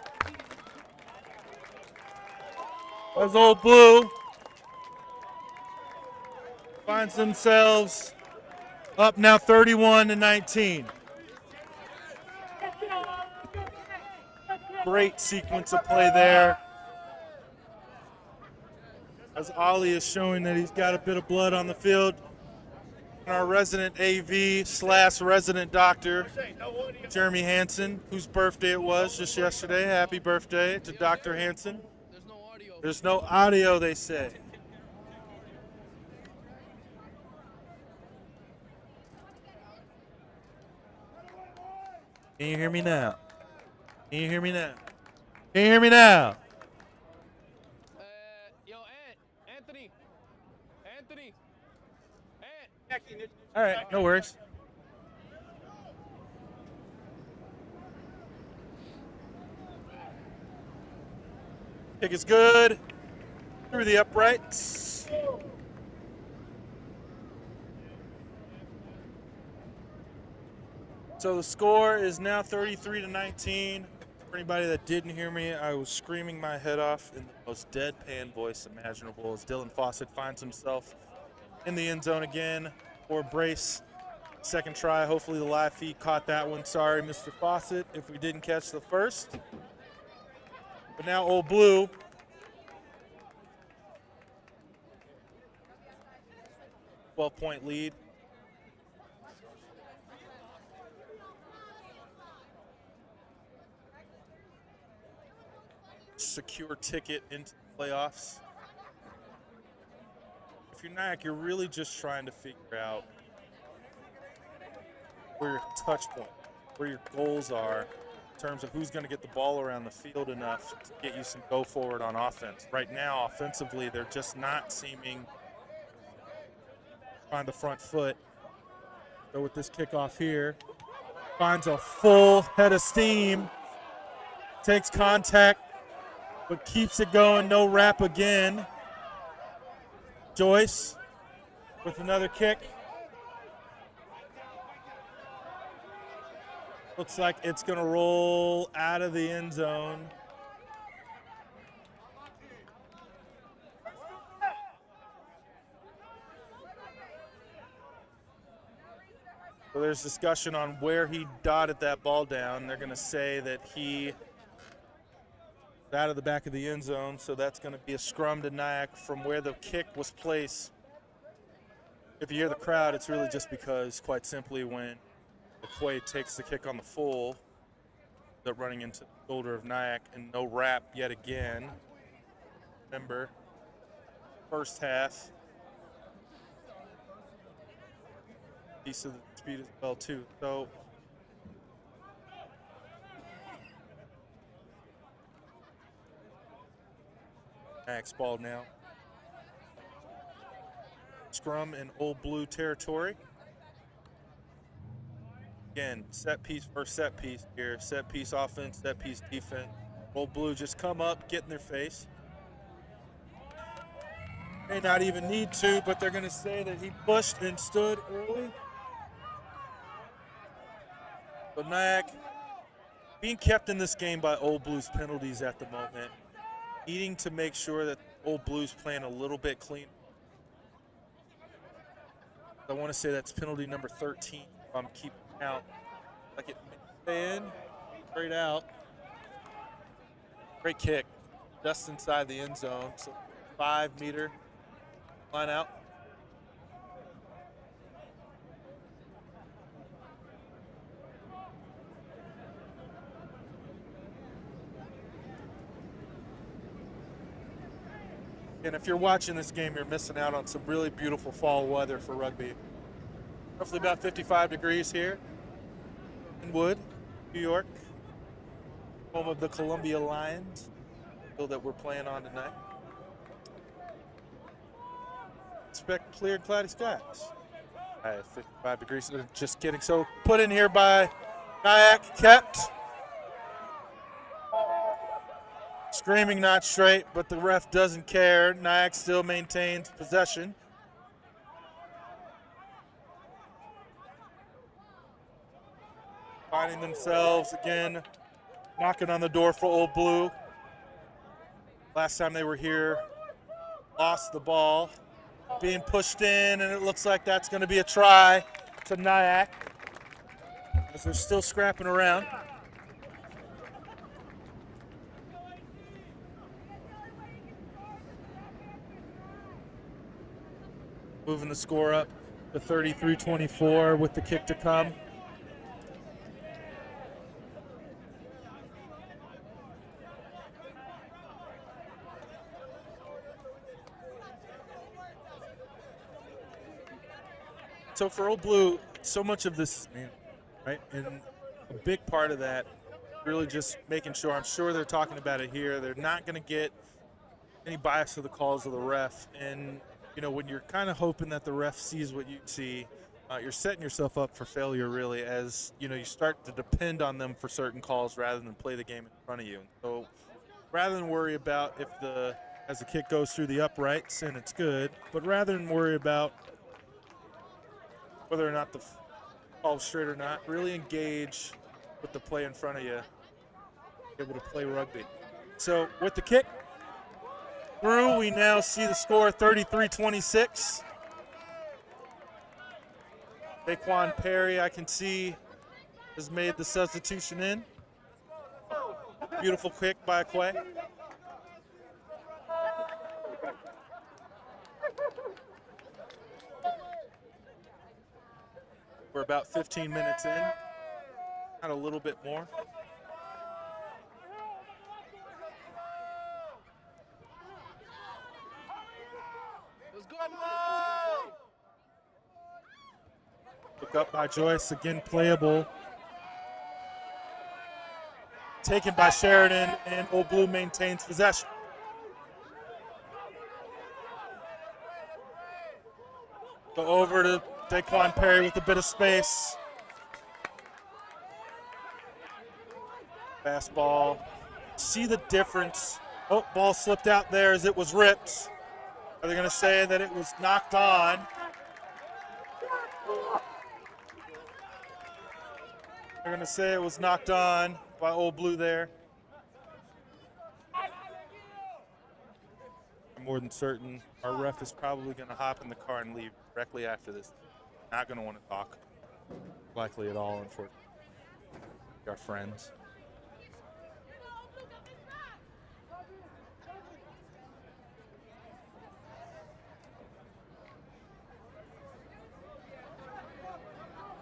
as Old Blue finds themselves up now 31-19. Great sequence of play there. As Ali is showing that he's got a bit of blood on the field. And our resident AV/resident doctor, Jeremy Hansen, whose birthday it was just yesterday. Happy birthday to Dr. Hansen. There's no audio, they say. Can you hear me now? Can you hear me now? Can you hear me now? Yo, Anthony. Anthony. All right, no worries. Kick is good. Through the uprights. So the score is now 33-19. For anybody that didn't hear me, I was screaming my head off in the most deadpan voice imaginable as Dylan Fawcett finds himself in the end zone again for brace. Second try. Hopefully the live feed caught that one. Sorry, Mr. Fawcett, if we didn't catch the first. But now Old Blue. .12 lead. Secure ticket into the playoffs. If you're NYAC, you're really just trying to figure out where your touch point, where your goals are in terms of who's going to get the ball around the field enough to get you some go forward on offense. Right now, offensively, they're just not seeming on the front foot. So with this kickoff here, finds a full head of steam, takes contact, but keeps it going. No wrap again. Joyce with another kick. Looks like it's going to roll out of the end zone. So there's discussion on where he dotted that ball down. They're going to say that he out of the back of the end zone, so that's going to be a scrum to NYAC from where the kick was placed. If you hear the crowd, it's really just because, quite simply, when McQuaid takes the kick on the full, they're running into the shoulder of NYAC, and no wrap yet again. Remember, first half, piece of the speed as well, too. So NYAC's ball now. Scrum in Old Blue territory. Again, set piece versus set piece here. Set piece offense, set piece defense. Old Blue just come up, get in their face. May not even need to, but they're going to say that he pushed and stood early. But NYAC being kept in this game by Old Blue's penalties at the moment. Needing to make sure that Old Blue's playing a little bit clean. I want to say that's penalty number 13. If I'm keeping count. Like it may in, straight out. Great kick. Just inside the end zone. So 5-meter line out. And if you're watching this game, you're missing out on some really beautiful fall weather for rugby. Roughly about 55 degrees here in Wood, New York, home of the Columbia Lions, field that we're playing on tonight. Expect clear and cloudy skies. All right, 55 degrees. Just kidding. So put in here by NYAC, kept. Screaming not straight, but the ref doesn't care. NYAC still maintains possession. Finding themselves again, knocking on the door for Old Blue. Last time they were here, lost the ball. Being pushed in, and it looks like that's going to be a try to NYAC as they're still scrapping around. Moving the score up to 33-24 with the kick to come. So for Old Blue, so much of this is man, right? And a big part of that, really just making sure, I'm sure they're talking about it here, they're not going to get any bias to the calls of the ref. And, you know, when you're kind of hoping that the ref sees what you see, you're setting yourself up for failure, really, as, you know, you start to depend on them for certain calls rather than play the game in front of you. So rather than worry about as the kick goes through the uprights and it's good, but rather than worry about whether or not the call's straight or not, really engage with the play in front of you, able to play rugby. So with the kick through, we now see the score 33-26. Daquan Perry, I can see, has made the substitution in. Beautiful kick by Quay. We're about 15 minutes in, not a little bit more. Look up by Joyce, again playable. Taken by Sheridan, and Old Blue maintains possession. Go over to Daquan Perry with a bit of space. Fastball. See the difference. Oh, ball slipped out there as it was ripped. Are they going to say that it was knocked on? They're going to say it was knocked on by Old Blue there. I'm more than certain our ref is probably going to hop in the car and leave directly after this. Not going to want to talk, likely at all, unfortunately. Our friends.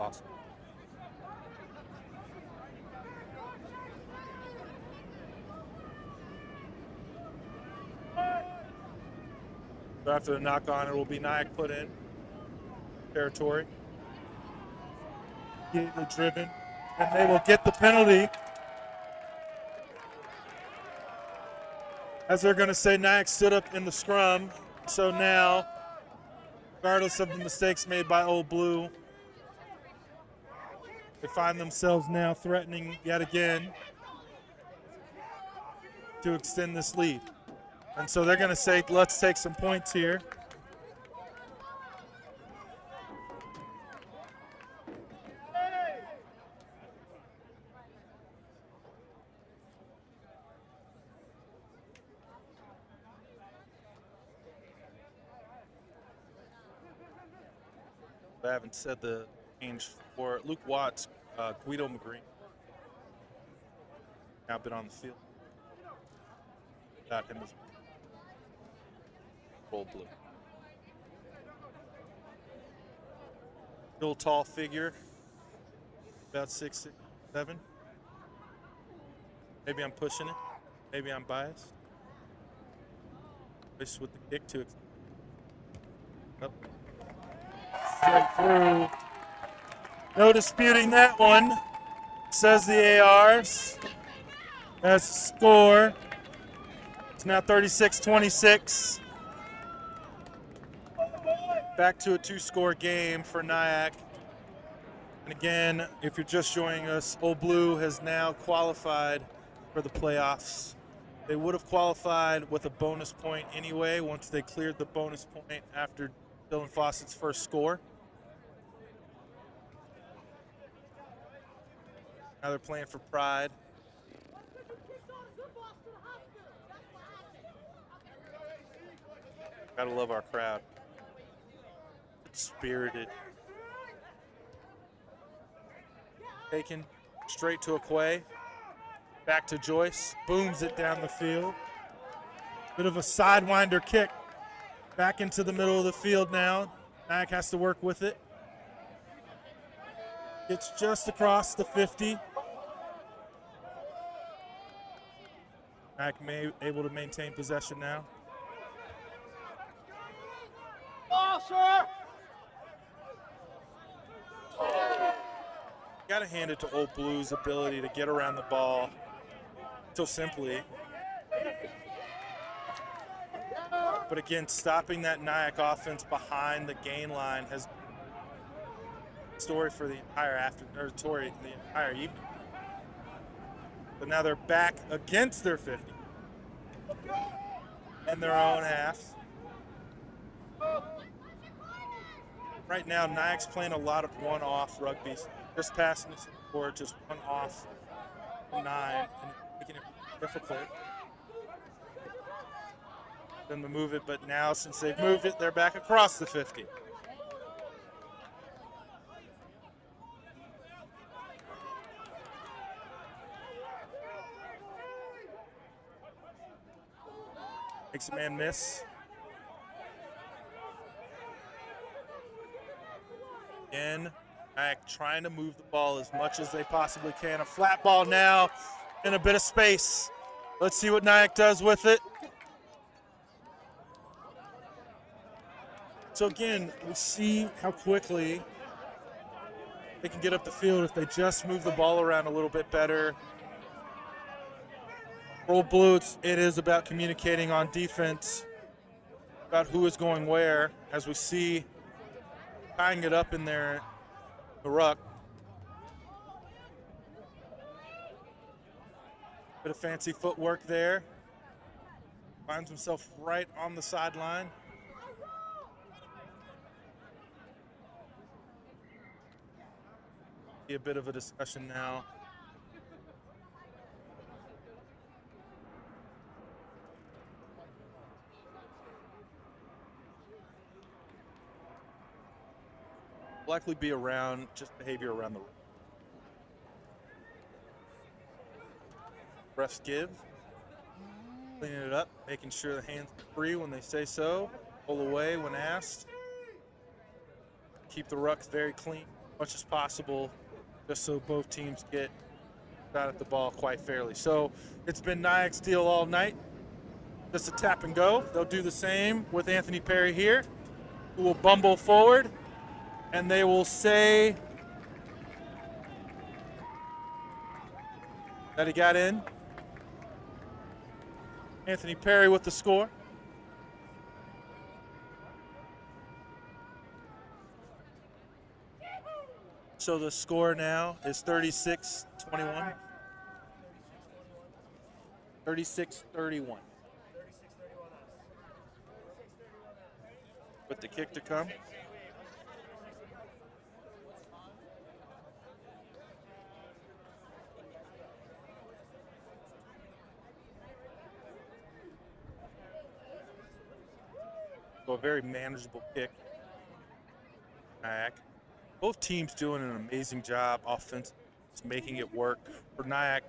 Awesome. So after the knock on, it will be NYAC put in territory. Immediately driven, and they will get the penalty. As they're going to say, NYAC stood up in the scrum. So now, regardless of the mistakes made by Old Blue, they find themselves now threatening yet again to extend this lead. And so they're going to say, let's take some points here. I haven't said the change for Luke Watts, Guido McGreen. Now been on the field. Got him as Old Blue. Little tall figure, about 6'7". Maybe I'm pushing it. Maybe I'm biased. Just with the kick to it. Nope. Straight through. No disputing that one, says the ARs. That's the score. It's now 36-26. Back to a two-score game for NYAC. And again, if you're just joining us, Old Blue has now qualified for the playoffs. They would have qualified with a bonus point anyway once they cleared the bonus point after Dylan Fawcett's first score. Now they're playing for pride. Gotta love our crowd. It's spirited. Taken straight to Quay. Back to Joyce. Booms it down the field. Bit of a sidewinder kick. Back into the middle of the field now. NYAC has to work with it. It's just across the 50. NYAC able to maintain possession now. Oh, sir! Got to hand it to Old Blue's ability to get around the ball so simply. But again, stopping that NYAC offense behind the gain line has been a story for the entire evening. So now they're back against their 50 in their own half. Right now, NYAC's playing a lot of one-off rugby. Just passing this forward, just one off 9, and making it difficult. Them to move it, but now since they've moved it, they're back across the 50. Makes a man miss. Again, NYAC trying to move the ball as much as they possibly can. A flat ball now in a bit of space. Let's see what NYAC does with it. So again, we see how quickly they can get up the field if they just move the ball around a little bit better. For Old Blue, it is about communicating on defense, about who is going where, as we see tying it up in there, the ruck. Bit of fancy footwork there. Finds himself right on the sideline. Be a bit of a discussion now. Likely be around just behavior around the room. Refs give, cleaning it up, making sure the hands are free when they say so, pull away when asked. Keep the rucks very clean as much as possible, just so both teams get shot at the ball quite fairly. So it's been NYAC's deal all night. Just a tap and go. They'll do the same with Anthony Perry here, who will bumble forward, and they will say that he got in. Anthony Perry with the score. So the score now is 36-21. 36-31. With the kick to come. So a very manageable kick. NYAC. Both teams doing an amazing job offensively, making it work. For NYAC,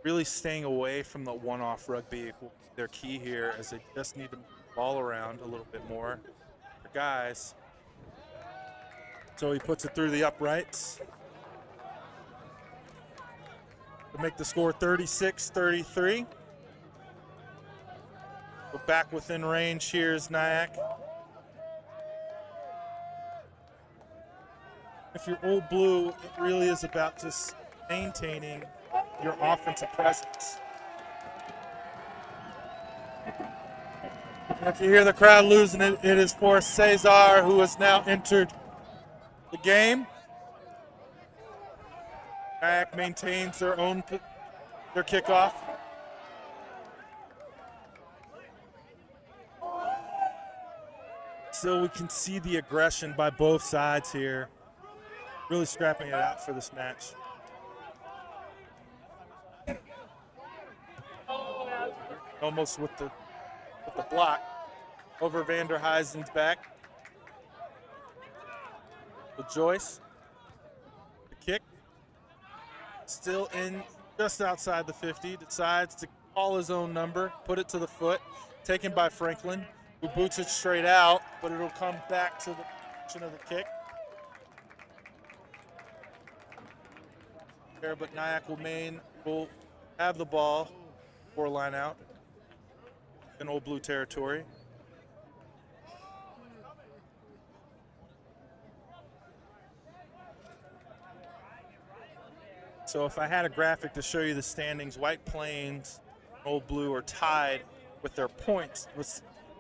really staying away from the one-off rugby will be their key here, as they just need to move the ball around a little bit more. For guys. So he puts it through the uprights to make the score 36-33. We're back within range. Here's NYAC. If you're Old Blue, it really is about just maintaining your offensive presence. And if you hear the crowd losing it, it is for Cesar, who has now entered the game. NYAC maintains their kickoff. So we can see the aggression by both sides here. Really scrapping it out for this match. Almost with the block over Vander Huysen's back. With Joyce. The kick. Still in just outside the 50. Decides to call his own number. Put it to the foot. Taken by Franklin, who boots it straight out, but it'll come back to the direction of the kick. But NYAC will have the ball for a line out in Old Blue territory. So if I had a graphic to show you the standings, White Plains and Old Blue are tied with their points,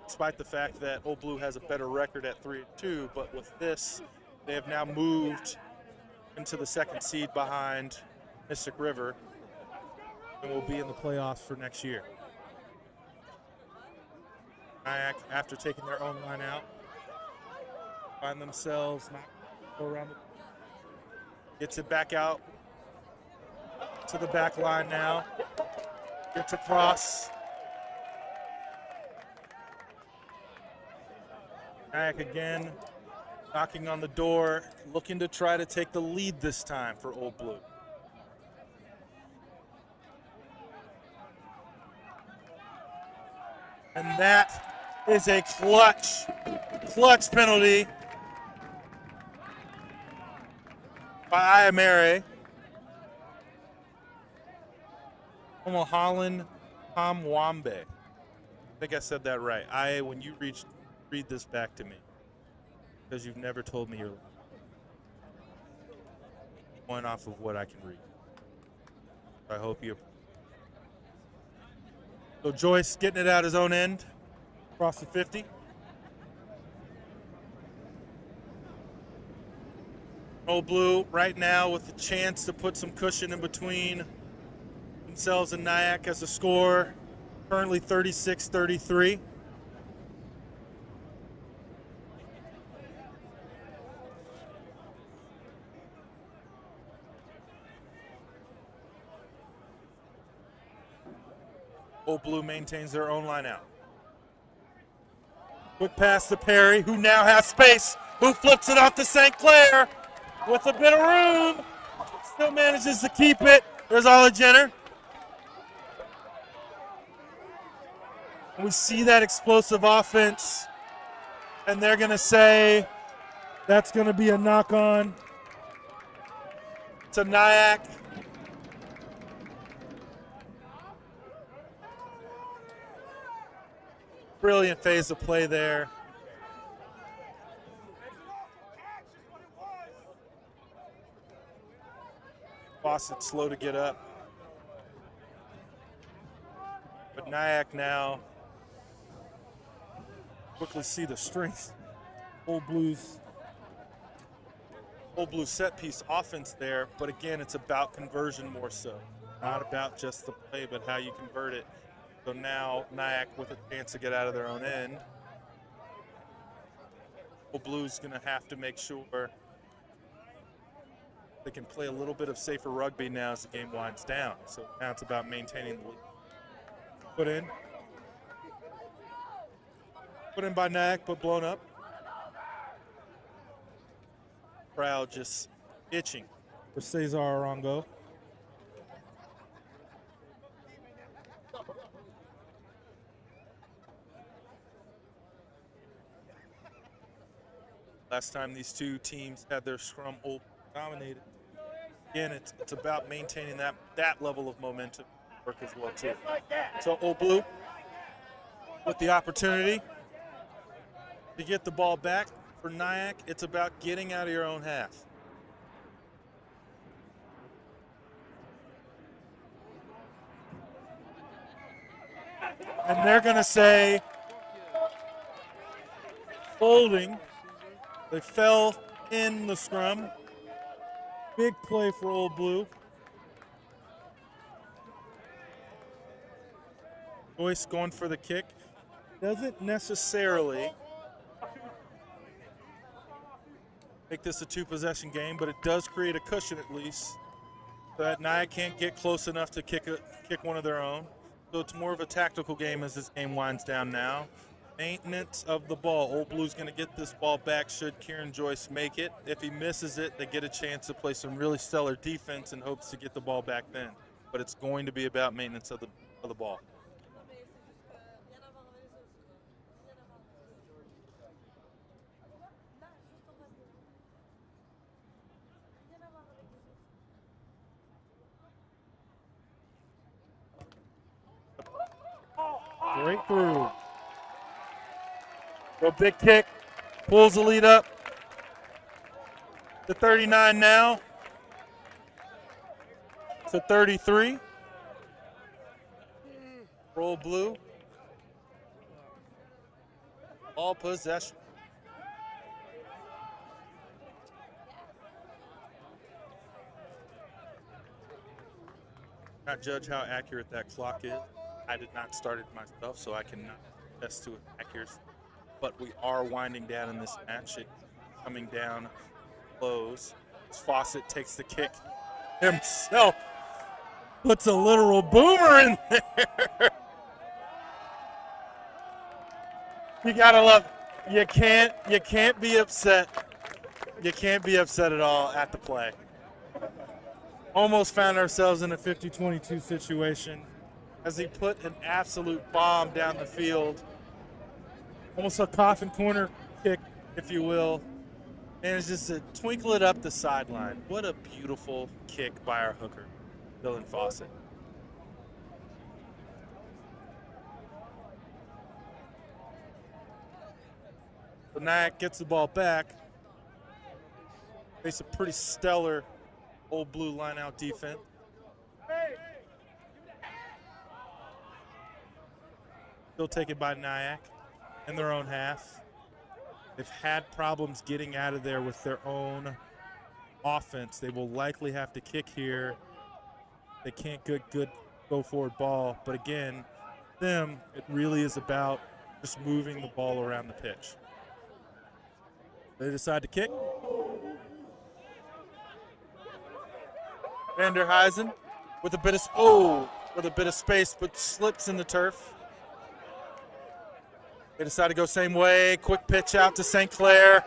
despite the fact that Old Blue has a better record at 3-2. But with this, they have now moved into the second seed behind Mystic River and will be in the playoffs for next year. NYAC, after taking their own line out, find themselves not go around. Gets it back out to the back line now. Gets across. NYAC again, knocking on the door, looking to try to take the lead this time for Old Blue. And that is a clutch penalty by Ayamere. Holland Kamwambe. I think I said that right. When you read this back to me, because you've never told me you're going off of what I can read. I hope you. So Joyce getting it out his own end, across the 50. Old Blue right now with a chance to put some cushion in between themselves and NYAC as a score, currently 36-33. Old Blue maintains their own line out. Quick pass to Perry, who now has space, who flips it off to St. Clair with a bit of room. Still manages to keep it. There's Ollie Jenner. And we see that explosive offense, and they're going to say that's going to be a knock-on to NYAC. Brilliant phase of play there. Fawcett slow to get up. But NYAC now quickly see the strength. Old Blues set piece offense there, but again, it's about conversion more so. Not about just the play, but how you convert it. So now NYAC with a chance to get out of their own end. Old Blues going to have to make sure they can play a little bit of safer rugby now as the game winds down. So now it's about maintaining the lead. Put in by NYAC, but blown up. Crowd just itching for Cesar Arango. Last time these two teams had their scrum Old dominated. Again, it's about maintaining that level of momentum work as well too. So Old Blue with the opportunity to get the ball back for NYAC. It's about getting out of your own half. And they're going to say folding. They fell in the scrum. Big play for Old Blue. Joyce going for the kick. Doesn't necessarily make this a two-possession game, but it does create a cushion at least so that NYAC can't get close enough to kick one of their own. So it's more of a tactical game as this game winds down now. Maintenance of the ball. Old Blue's going to get this ball back should Kieran Joyce make it. If he misses it, they get a chance to play some really stellar defense in hopes to get the ball back then. But it's going to be about maintenance of the ball. Great through. Go big kick, pulls the lead up to 39 now. to 33. Roll blue. All possession. Not judge how accurate that clock is. I did not start it myself, so I cannot attest to its accuracy. But we are winding down in this match. It coming down close. Fawcett takes the kick himself. Puts a literal boomer in there. You gotta love it. You can't be upset. You can't be upset at all at the play. Almost found ourselves in a 50-22 situation as he put an absolute bomb down the field. Almost a coffin corner kick, if you will. And it's just a twinkle it up the sideline. What a beautiful kick by our hooker, Dylan Fawcett. So NYAC gets the ball back. Face a pretty stellar Old Blue line-out defense. Still taken by NYAC in their own half. They've had problems getting out of there with their own offense. They will likely have to kick here. They can't get good go-forward ball. But again, them, it really is about just moving the ball around the pitch. They decide to kick. Vanderheisen with a bit of space, but slips in the turf. They decide to go same way. Quick pitch out to St. Clair.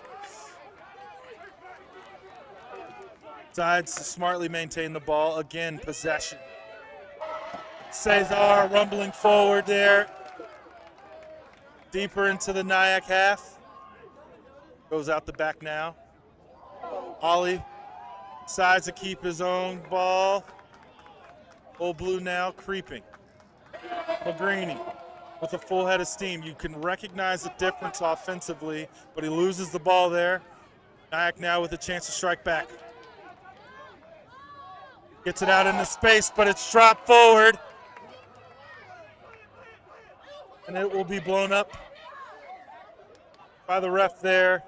Decides to smartly maintain the ball. Again, possession. Cesar rumbling forward there. Deeper into the NYAC half. Goes out the back now. Ollie decides to keep his own ball. Old Blue now creeping. Magrini with a full head of steam. You can recognize the difference offensively, but he loses the ball there. NYAC now with a chance to strike back. Gets it out into space, but it's dropped forward. And it will be blown up by the ref there.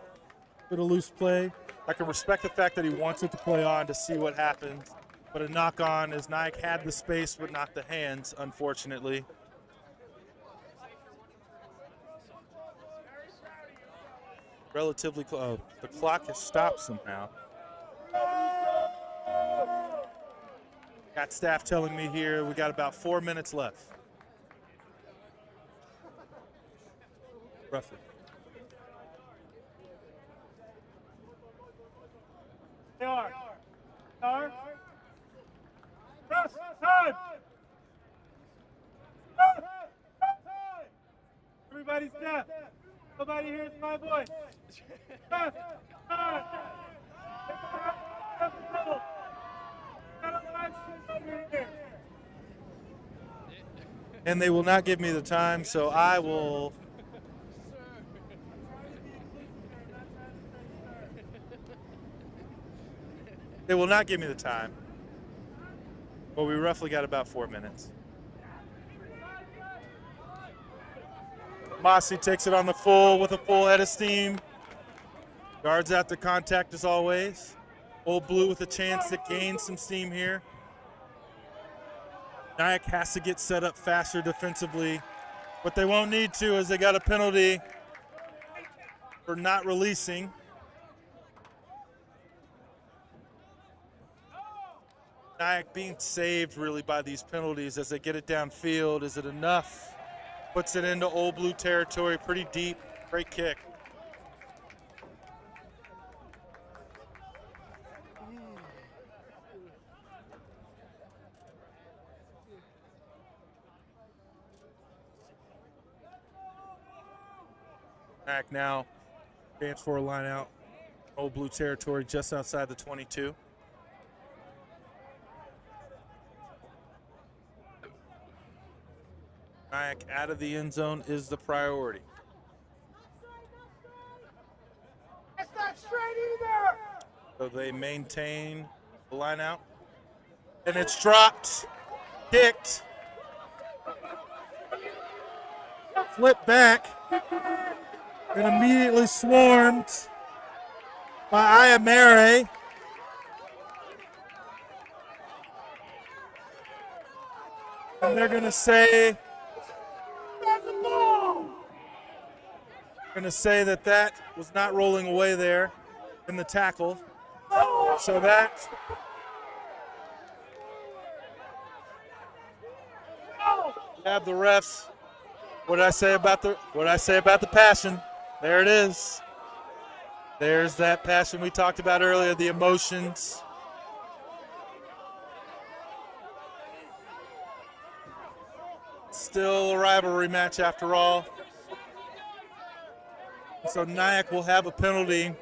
Bit of loose play. I can respect the fact that he wants it to play on to see what happens. But a knock on as NYAC had the space but not the hands, unfortunately. Relatively close. Oh, the clock has stopped somehow. Got staff telling me here we got about 4 minutes left. Roughly. They are. Press time. Time. Everybody step. Nobody hears my voice. Press time. And they will not give me the time, so I will. They will not give me the time. But we roughly got about 4 minutes. Mossy takes it on the full with a full head of steam. Guards out the contact as always. Old Blue with a chance to gain some steam here. NYAC has to get set up faster defensively, but they won't need to as they got a penalty for not releasing. NYAC being saved really by these penalties as they get it downfield. Is it enough? Puts it into Old Blue territory, pretty deep. Great kick. Back now, chance for a line out. Old Blue territory just outside the 22. NYAC out of the end zone is the priority. It's not straight either. So they maintain the line out. And it's dropped, kicked, flipped back, and immediately swarmed by Ayamere. And they're going to say that was not rolling away there in the tackle. So that have the refs. What did I say about the passion? There it is. There's that passion we talked about earlier, the emotions. Still a rivalry match after all. So NYAC will have a penalty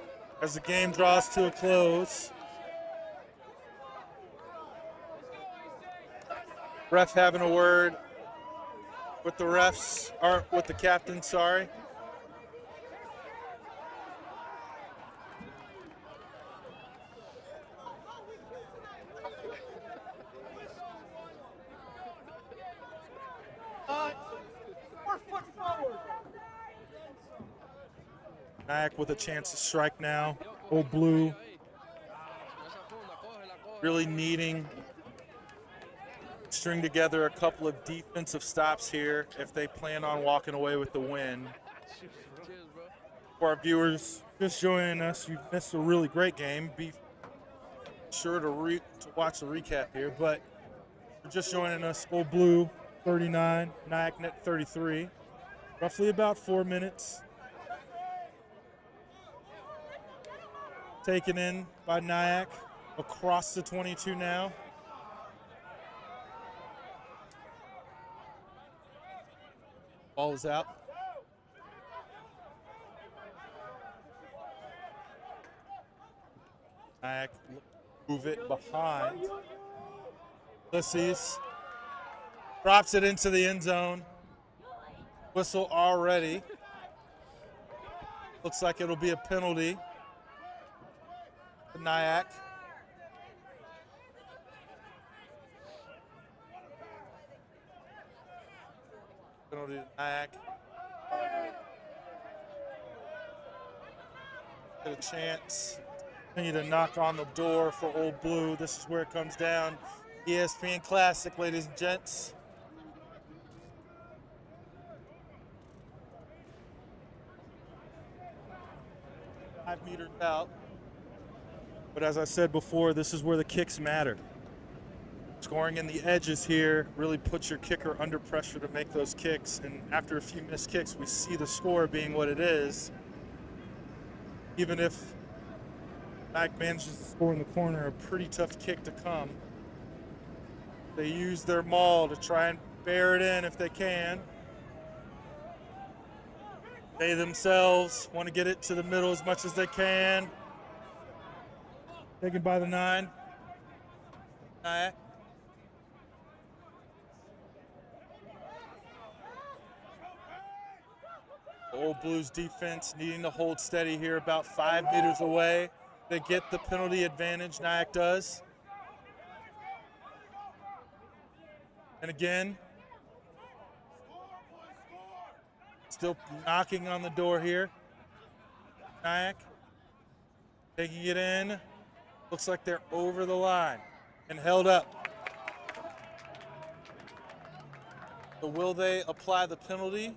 as the game draws to a close. Ref having a word with the refs, or with the captain, sorry. NYAC with a chance to strike now. Old Blue really needing to string together a couple of defensive stops here if they plan on walking away with the win. For our viewers just joining us, you've missed a really great game. Be sure to watch the recap here, but you're just joining us. Old Blue 39, NYAC net 33. Roughly about 4 minutes. Taken in by NYAC across the 22 now. Ball is out. NYAC move it behind. Ulysses drops it into the end zone. Whistle already. Looks like it'll be a penalty to NYAC. Penalty to NYAC. Get a chance. Continue to knock on the door for Old Blue. This is where it comes down. ESPN Classic, ladies and gents. Five meters out. But as I said before, this is where the kicks matter. Scoring in the edges here really puts your kicker under pressure to make those kicks. And after a few missed kicks, we see the score being what it is. Even if NYAC manages to score in the corner, a pretty tough kick to come. They use their maul to try and bear it in if they can. They themselves want to get it to the middle as much as they can. Taken by the 9. NYAC. Old Blues defense needing to hold steady here, about 5 meters away. They get the penalty advantage, NYAC does. And again, still knocking on the door here. NYAC taking it in. Looks like they're over the line and held up. So will they apply the penalty?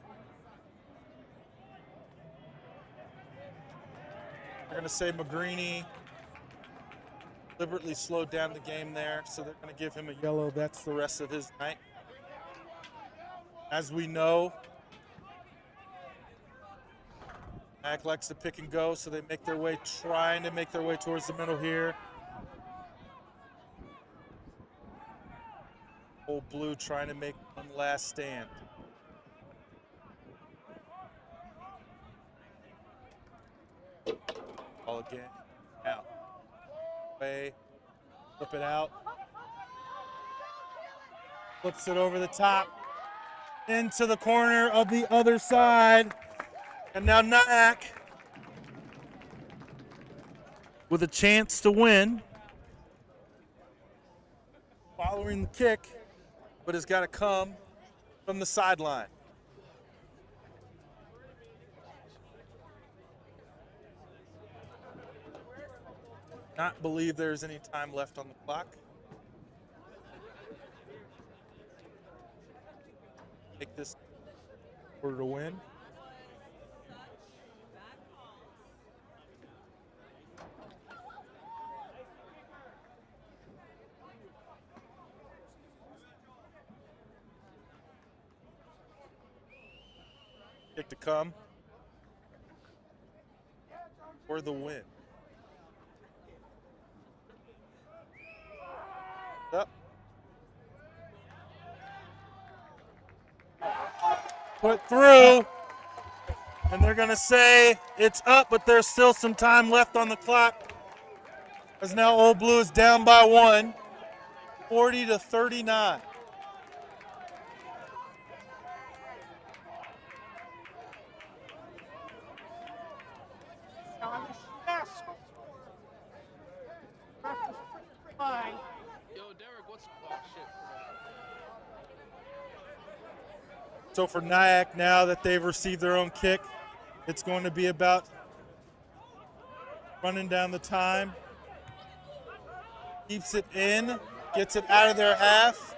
They're going to say McGreeny deliberately slowed down the game there, so they're going to give him a yellow. That's the rest of his night. As we know, NYAC likes to pick and go, so they make their way, trying to make their way towards the middle here. Old Blue trying to make one last stand. Ball again, out. Way, flip it out. Flips it over the top, into the corner of the other side. And now NYAC with a chance to win. following the kick, but has got to come from the sideline. Not believe there's any time left on the clock. Take this quarter to win. Kick to come for the win. Up. Put through. And they're going to say it's up, but there's still some time left on the clock. As now Old Blue is down by 1, 40-39. Yo, Derek, what's oh shit? So for NYAC, now that they've received their own kick, it's going to be about running down the time. Keeps it in, gets it out of their half.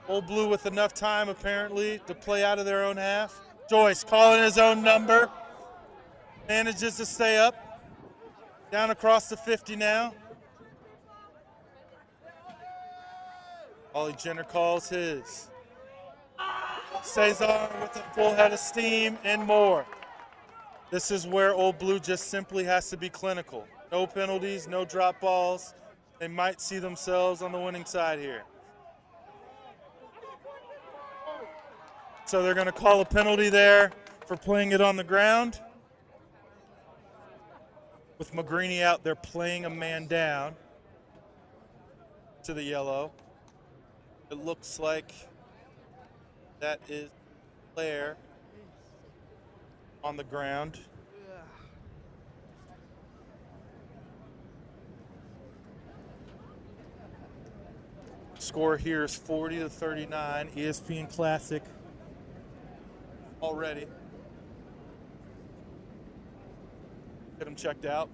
Old Blue with enough time, apparently, to play out of their own half. Joyce calling his own number. Manages to stay up. Down across the 50 now. Ollie Jenner calls his. Cesar with a full head of steam and more. This is where Old Blue just simply has to be clinical. No penalties, no drop balls. They might see themselves on the winning side here. So they're going to call a penalty there for playing it on the ground. With McGreeny out there playing a man down to the yellow. It looks like that is Blair on the ground. Score here is 40-39. ESPN Classic already. Get him checked out.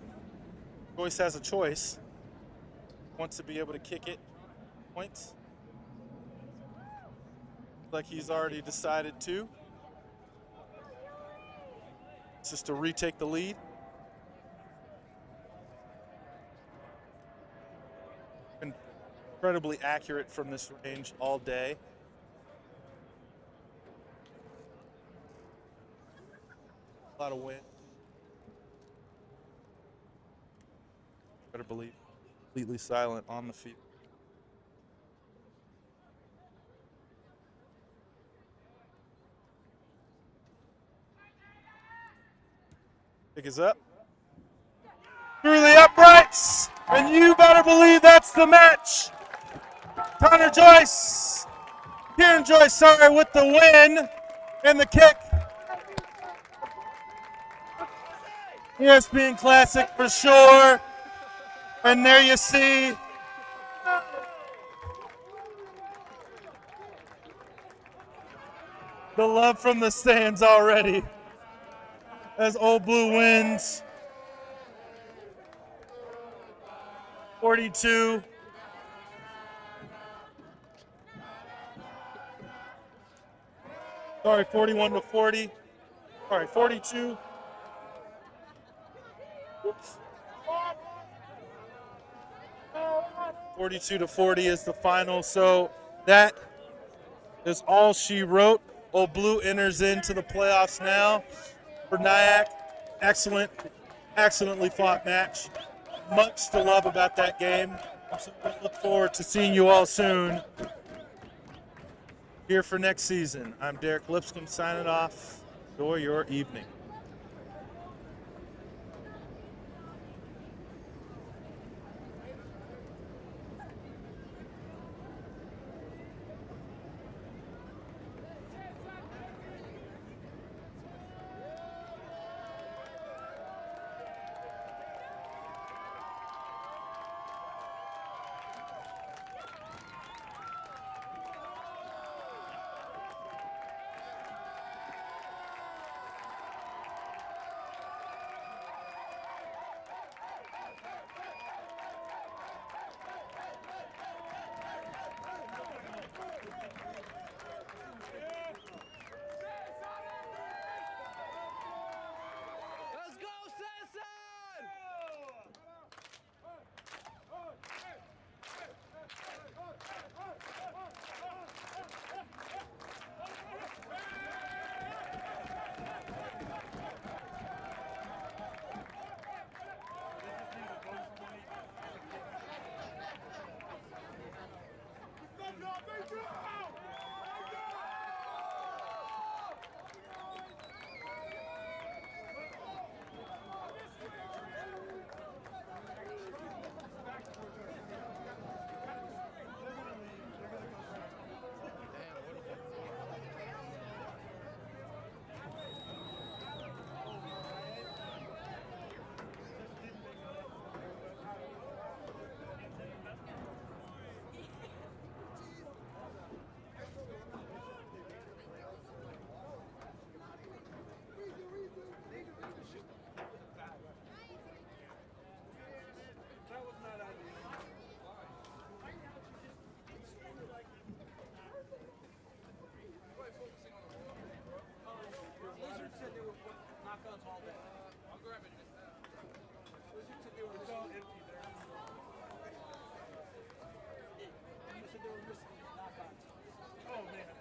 Joyce has a choice. Wants to be able to kick it. Points. Like he's already decided to. It's just to retake the lead. Incredibly accurate from this range all day. A lot of wind. Better believe completely silent on the field. Pick is up. Through the uprights, and you better believe that's the match. Connor Joyce, Kieran Joyce, sorry, with the win and the kick. ESPN Classic for sure. And there you see the love from the stands already as Old Blue wins 42. Sorry, 41-40. Sorry, 42. Oops. 42-40 is the final. So that is all she wrote. Old Blue enters into the playoffs now for NYAC. Excellently fought match. Much to love about that game. So we look forward to seeing you all soon here for next season. I'm Derek Lipscomb signing off. Enjoy your evening. I'll grab it. It's all empty there. Oh man.